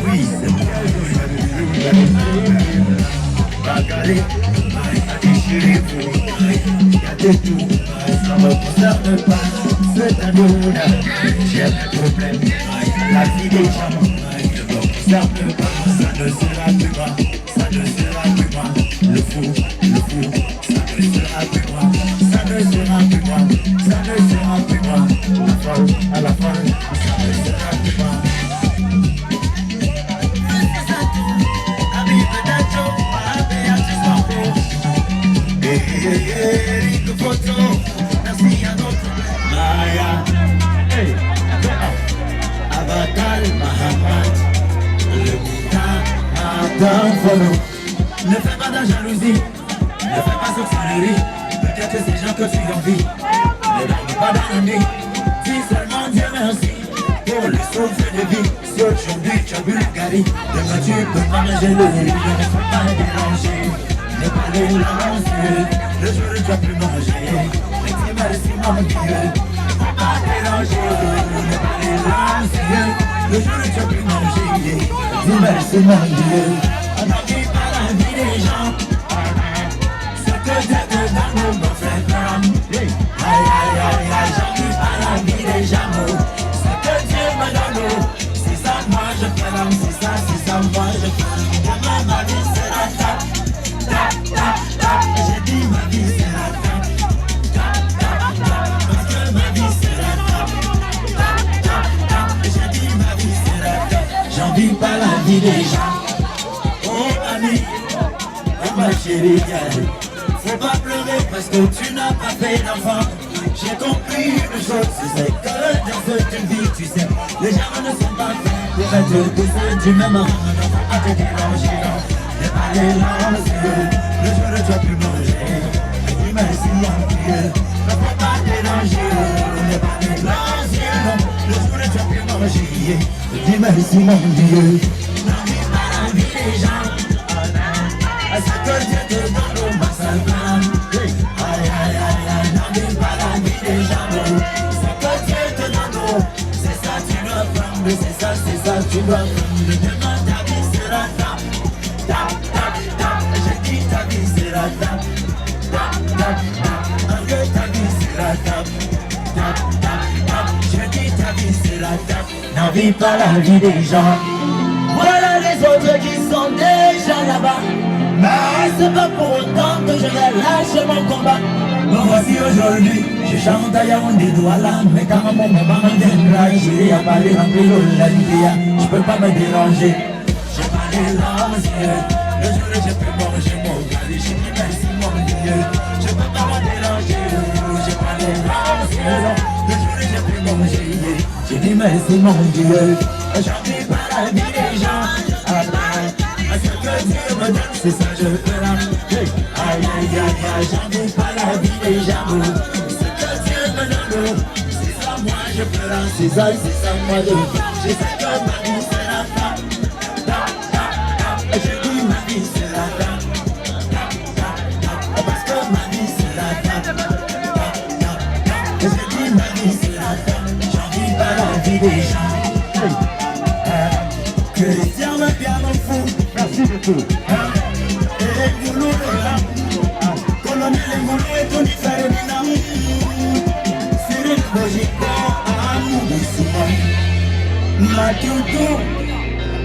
oui, c'est bagarrer, déchirer, il y a de tout, ça me concerne pas, c'est un honneur, j'ai un problème, la vie des gens, ne me concerne pas, ça ne sera plus moi, ça ne sera plus moi, le fou, ça ne sera plus moi, ça ne sera plus moi, ça ne sera plus moi, à la fin, ça ne sera plus moi. Rico Foto, merci à notre Maya, Avatal Mahamad, le Bouddha, Adam Follow. Ne fais pas de jalousie, ne fais pas sorcellerie. Peut-être que c'est gens que tu envies, ne dorme pas dans la nuit. Dis seulement Dieu merci pour le souffle de vie. Si aujourd'hui tu as bu le gari, demain tu peux pas manger le riz. Ne faut pas déranger, ne pas les lancer. Le jour où tu vas plus manger, mais dis merci mon Dieu. Ne faut pas déranger, ne pas les lancer. Le jour où tu vas plus manger, dis merci mon Dieu. On n'oublie pas la vie des gens. Ce que Dieu te donne, mon frère. Aïe aïe aïe aïe, j'oublie pas la vie des gens. Ce que Dieu me donne, c'est ça moi je fais, c'est ça moi je fais. Demain ma vie sera ta. J'ai dit ma vie sera ta. Parce que ma vie sera ta. J'ai dit ma vie sera ta. J'envie pas la vie des gens. Oh ami, oh ma chérie, faut pas pleurer parce que tu n'as pas fait d'enfant. J'ai compris une chose, c'est que dans cette vie, tu sais, les gens ne sont pas faits pour être tous du même rang. Ne faut pas te déranger, ne pas les lancer. Le jour où tu as pu manger, dis merci mon Dieu. Ne faut pas déranger, ne pas les lancer. Le jour où tu as pu manger, dis merci mon Dieu. N'oublie pas la vie des gens. À ce que Dieu te donne au massacre. Aïe aïe aïe aïe, n'oublie pas la vie des gens. Ce que Dieu te donne, c'est ça tu dois prendre. C'est ça tu dois prendre. Demain ta vie sera ta. J'ai dit ta vie sera ta. Ta vie sera ta. J'ai dit ta vie sera ta. N'envie pas la vie des gens. Voilà les autres qui sont déjà là-bas. Mais c'est pas pour autant que je relâche mon combat. Me voici aujourd'hui, je chante à Yaoundé Douala. Mais quand mon maman viendra, j'irai à Paris remplir l'Olympiade. Je peux pas me déranger, j'ai pas les lanciers. Le jour où j'ai pu manger mon gari, j'ai dit merci mon Dieu. Je peux pas me déranger, j'ai pas les lanciers. Le jour où j'ai pu manger, j'ai dit merci mon Dieu. J'envie pas la vie des gens. Ce que Dieu me donne, c'est ça je ferai. Aïe aïe aïe aïe, j'envie pas la vie des gens. Ce que Dieu me donne, c'est ça moi je ferai. C'est ça moi je ferai. Je sais que ma vie sera ta. Je dis ma vie sera ta. Parce que ma vie sera ta. Je dis ma vie sera ta. J'envie pas la vie des gens. Que les dieux me bien en fou. Merci beaucoup. Et les goulous de l'âme. Colonel et goulous et tout différent du nom. C'est le projet qu'on a amour de souvent. Ma toutou.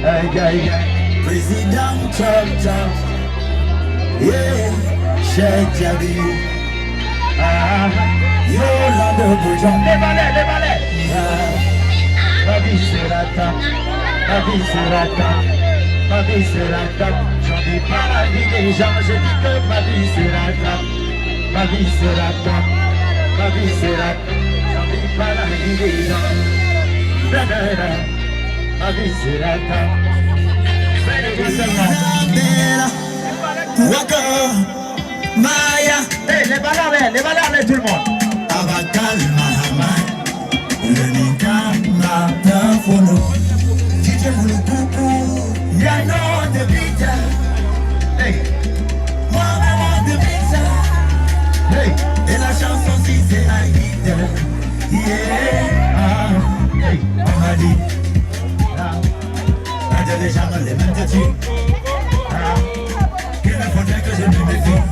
Aïe aïe aïe. Président Chop Chop. Yeah. Cheikh Jabi. Yolande Boujon. Les balais. Ma vie sera ta. Ma vie sera ta. Ma vie sera ta. J'en dis pas la vie des gens, je dis que ma vie sera ta. Ma vie sera ta. Ma vie sera ta. J'en dis pas la vie des gens. Ma vie sur la table. Isabella, Waka, Maya, Les ballades, tout le monde. Abakal, Mahamad, Lenika, Martin Fono, DJ Moulou, Yano de Bita, Hey, moi maman de Bita, hey, et la chanson si c'est Aïda, yeah, hey. on m'a dit, les gens dans les mêmes têtus, il me faudrait que je me méfie,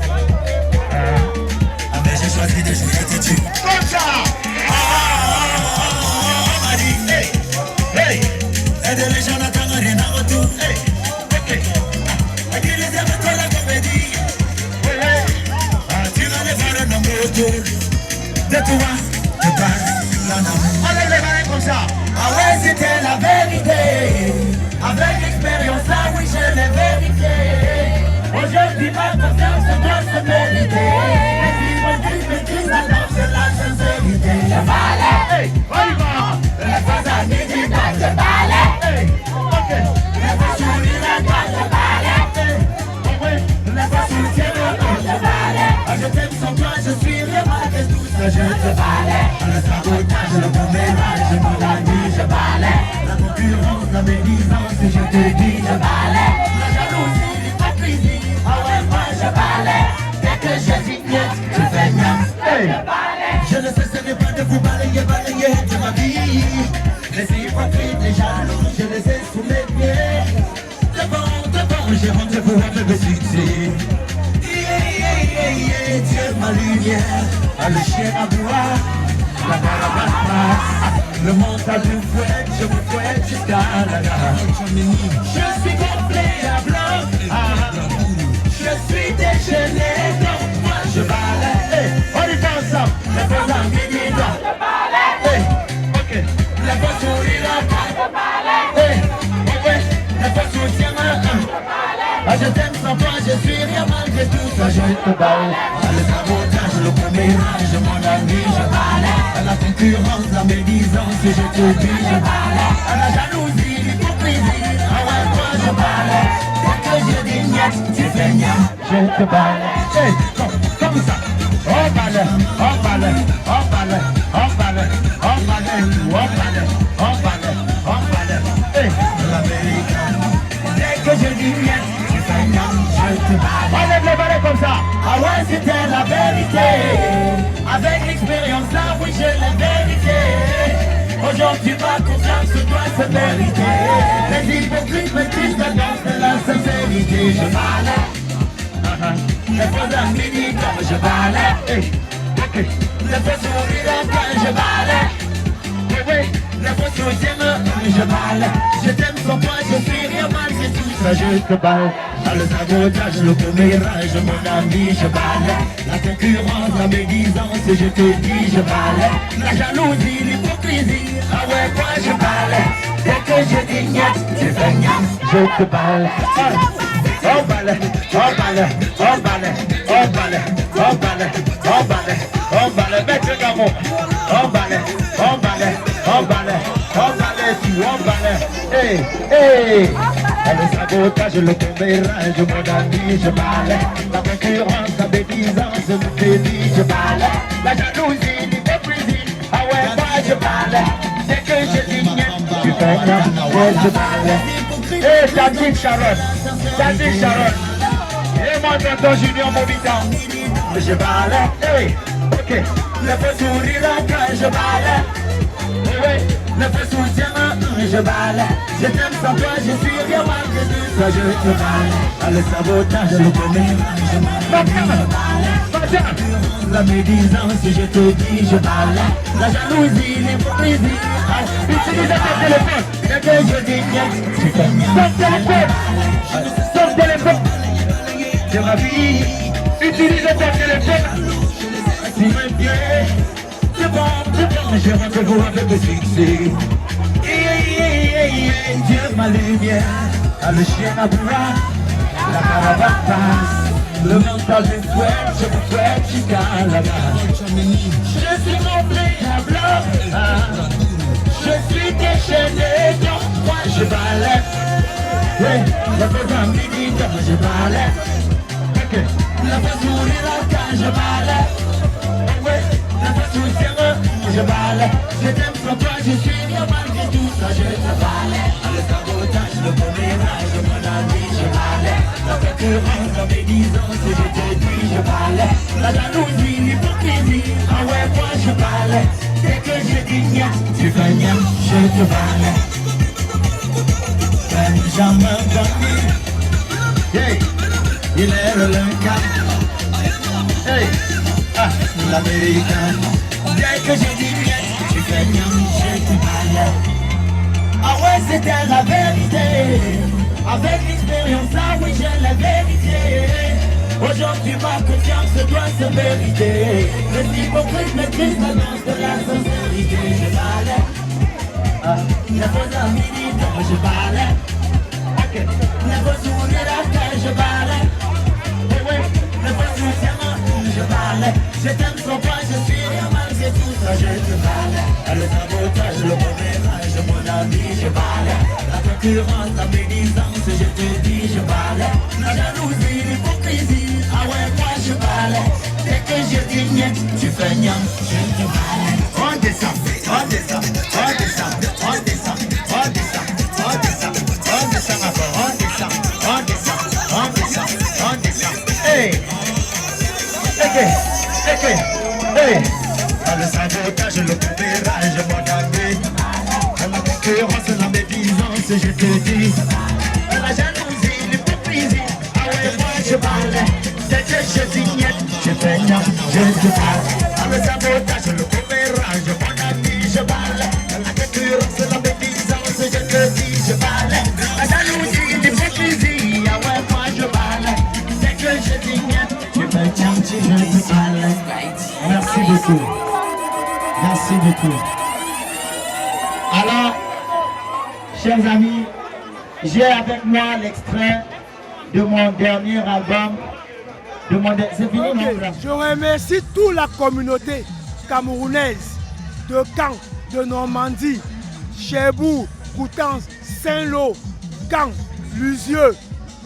mais j'ai choisi de jouer têtu. Comme ça. On m'a dit, hey, hey, aider les gens n'attendent rien en retour, hey, ok, qui les aime toi la comédie, tu vas les faire un homme autour de toi, de pas l'amour. Allez, les ballades comme ça. Ah ouais, c'était la vérité. Avec l'expérience, là, oui, je l'ai vérifié. Aujourd'hui, ma confiance doit se mériter. Les livres disent, mais qui s'adore, c'est la sincérité. Je valais, Hey, on y va. les fois à midi, quand je valais. Hey, ok. Les fois sourire, quand je valais. Les fois soutien, quand je valais. Ah, je t'aime sans toi, je suis rien malgré tout ça, je te valais. Le sabotage, le bon mélange, je m'en ai dit, je valais. La concurrence, la médisance, je te dis, je valais. La jalousie, l'hypocrisie, ah ouais, moi je valais. Dès que je dis niet, je fais niam, Hey. je valais. Je ne cesserai pas de vous balayer de ma vie. Les hypocrites, les jaloux, je les ai sous mes pieds. Devant, j'ai rendez-vous avec le succès. Dieu ma lumière, le chien à boire, la caravane passe. Le mental du fouette, je vous fouette jusqu'à la gare. Je suis complet à blanc, je suis déchaîné, donc moi je balaie. Hey, on y va ensemble. Les beaux amis disent, je balaie. Hey, ok. Les beaux sourires, je balaie. Hey, Ouais, les beaux soutiens, je balaie. Ah, je t'aime sans toi, je suis rien malgré tout ça, je te balle. Le sabotage, le commérage, mon ami, je balaie. La concurrence, la médisance, je te dis, je balaie. La jalousie, l'hypocrisie, ah ouais, moi je balaie. Dès que je dis niet, tu fais niam, je te balle. Hey, comme ça. On balle, on balle, on balle, on balle, on balle, on balle, on balle, on balle. Hey, l'américain. Dès que je dis niet, tu fais niam, je te balle. on lève les balais comme ça. Ah ouais, c'était la vérité. Avec l'expérience là, oui, je l'ai vérifié. Aujourd'hui, ma confiance doit se mériter. Les hypocrites me disent que dans de la sincérité, je valais. Les faux amis disent comme je valais. Hey, ok. Les faux sourires quand je valais. Oui, les faux soutiens, je valais. Je t'aime sans toi, je suis rien malgré tout ça, je te balle. Le sabotage, le commérage, mon ami, je valais. La concurrence, la médisance, je te dis, je valais. La jalousie, l'hypocrisie, ah ouais, moi je valais. Dès que je dis niet, tu fais niam, Je te balle. On balle, on balle, on balle, on balle, on balle, on balle, on balle, maître d'amour. On balle, on balle, on balle, on balle, tout, on balle. Hey, hey. Le sabotage, le commérage, mon ami, je balle. La concurrence, la médisance, je te dis, je balle. La jalousie, l'hypocrisie, ah ouais, moi je balle. Dès que je dis niet, tu fais rien, ouais, je balle. Hey, Tati Sharon, Tati Sharon. Et moi, tonton Junior Mobitan. Je balle, hey, ok. le faux sourire quand je balle. Oui, le faux soutien, je balle. Je t'aime sans toi, je suis rien malgré tout ça, je te balle. Le sabotage, le commérage, je balle. La médisance, je te dis, je balle. La jalousie, l'hypocrisie, Utilise ton téléphone. dès que je dis niet, tu fais niam. Ton téléphone de ma vie. Utilise ton téléphone. Si mes pieds, c'est bon, j'ai rendez-vous avec le succès. Dieu ma lumière, le chien à boire, la caravane passe. Le mental du fouet, je vous fouette jusqu'à la gare. Je suis complet à blanc, je suis déchaîné, donc moi je bats. La faisant midi quand je parlais. La façon sourire quand je parlais. La façon sourire je parlais. Je t'aime pour toi, je suis bien malgré tout ça, je te parlais. Le sabotage, le commérage, mon ami, je parlais. La concurrence, la médisance, je te dis, je parlais. La jalousie, l'hypocrisie, ah ouais, moi je parlais. Dès que je dis niet, tu fais niet, je te parlais. Benjamin Gandhi, hey, il est le cas. Hey, ah, l'américain. Dès que je dis niet, tu fais niet, je te parlais. Ah ouais, c'était la vérité. Avec l'expérience, ah oui, j'ai la vérité. Aujourd'hui, ma confiance doit se mériter. Les hypocrites maîtrisent la danse de la sincérité. Je parlais. La faute à midi, quand je parlais. La faute sourire quand je parlais. La faute sourire, je parlais. Je t'aime sans toi, je suis rien malgré tout ça, je te parlais. Le sabotage, le commérage, mon ami, je parlais. La concurrence, la médisance, je te dis, je parlais. La jalousie, l'hypocrisie, ah ouais, moi je parlais. Dès que je dis niet, tu fais niet, je te parlais. On descend, on descend, on descend, on descend, on descend, on descend, on descend encore, on descend, on descend, on descend, on descend. Hey! Hey! Le sabotage, le commérage, mon ami. La concurrence, la médisance, je te dis. La jalousie, l'hypocrisie, ah ouais, moi je parlais. Dès que je dis niet, je fais niet, je te parle. Le sabotage, le commérage, mon ami, je parlais. La concurrence, la médisance, je te dis, je parlais. La jalousie, l'hypocrisie, ah ouais, moi je parlais. Dès que je dis niet, je fais niet, je te parle. Merci beaucoup. Merci beaucoup. Alors, chers amis, j'ai avec moi l'extrait de mon dernier album. C'est fini, non, frère? Je remercie toute la communauté camerounaise de Caen, de Normandie, Cherbourg, Coutances, Saint-Lô, Caen, Lusieux,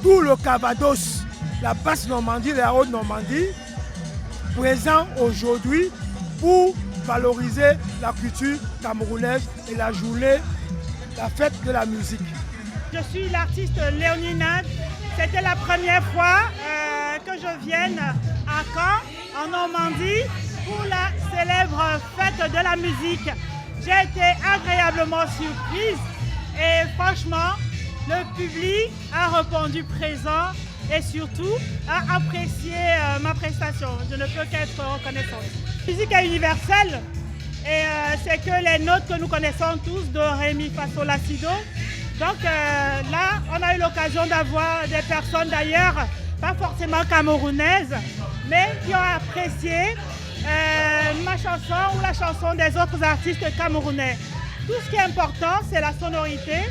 tout le Calvados, la basse Normandie, la haute Normandie, présents aujourd'hui pour valoriser la culture camerounaise et la journée, la fête de la musique. Je suis l'artiste Léonie Nad. C'était la première fois que je vienne à Caen, en Normandie, pour la célèbre fête de la musique. J'ai été agréablement surprise et franchement, le public a répondu présent et surtout a apprécié ma prestation. Je ne peux qu'être reconnaissante. La musique est universelle et c'est que les notes que nous connaissons tous, do, ré, mi, fa, sol, la, si, do. Donc là, on a eu l'occasion d'avoir des personnes d'ailleurs, pas forcément camerounaises, mais qui ont apprécié ma chanson ou la chanson des autres artistes camerounais. Tout ce qui est important, c'est la sonorité,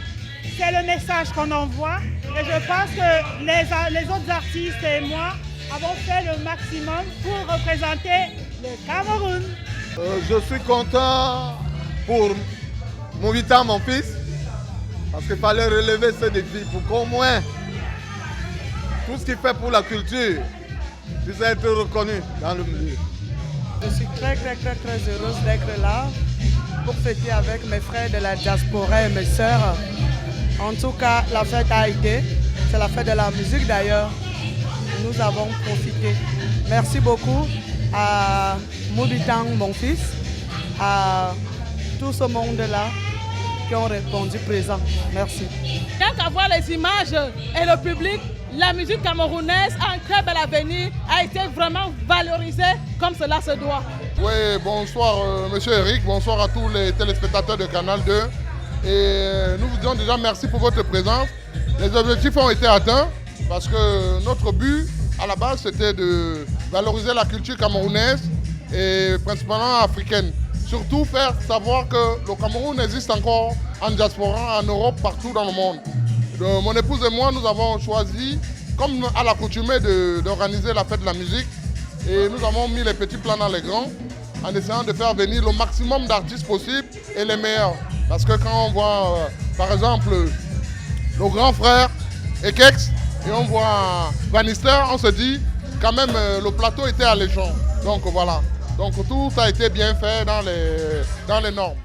c'est le message qu'on envoie. Et je pense que les autres artistes et moi avons fait le maximum pour représenter le Cameroun. Je suis content pour Moubitan, mon fils, parce qu'il fallait relever ce défi pour qu'au moins tout ce qu'il fait pour la culture puisse être reconnu dans le milieu. Je suis très heureuse d'être là pour fêter avec mes frères de la diaspora et mes sœurs. En tout cas, la fête a été, c'est la fête de la musique d'ailleurs. Nous avons profité. Merci beaucoup à Moubitan, mon fils, à tout ce monde-là qui ont répondu présent. Merci. Rien qu'à voir les images et le public, la musique camerounaise a un très bel avenir, a été vraiment valorisée comme cela se doit. Oui, bonsoir Monsieur Eric, bonsoir à tous les téléspectateurs de Canal 2. Et nous vous disons déjà merci pour votre présence. Les objectifs ont été atteints parce que notre but à la base c'était de valoriser la culture camerounaise et principalement africaine. Surtout faire savoir que le Cameroun existe encore en diaspora, en Europe, partout dans le monde. Mon épouse et moi, nous avons choisi, comme à l'accoutumée, d'organiser la fête de la musique. Et nous avons mis les petits plans dans les grands, en essayant de faire venir le maximum d'artistes possibles et les meilleurs. Parce que quand on voit, par exemple, nos grands frères Ekex et on voit Vanister, on se dit quand même le plateau était alléchant. Donc voilà. Donc tout a été bien fait dans les normes.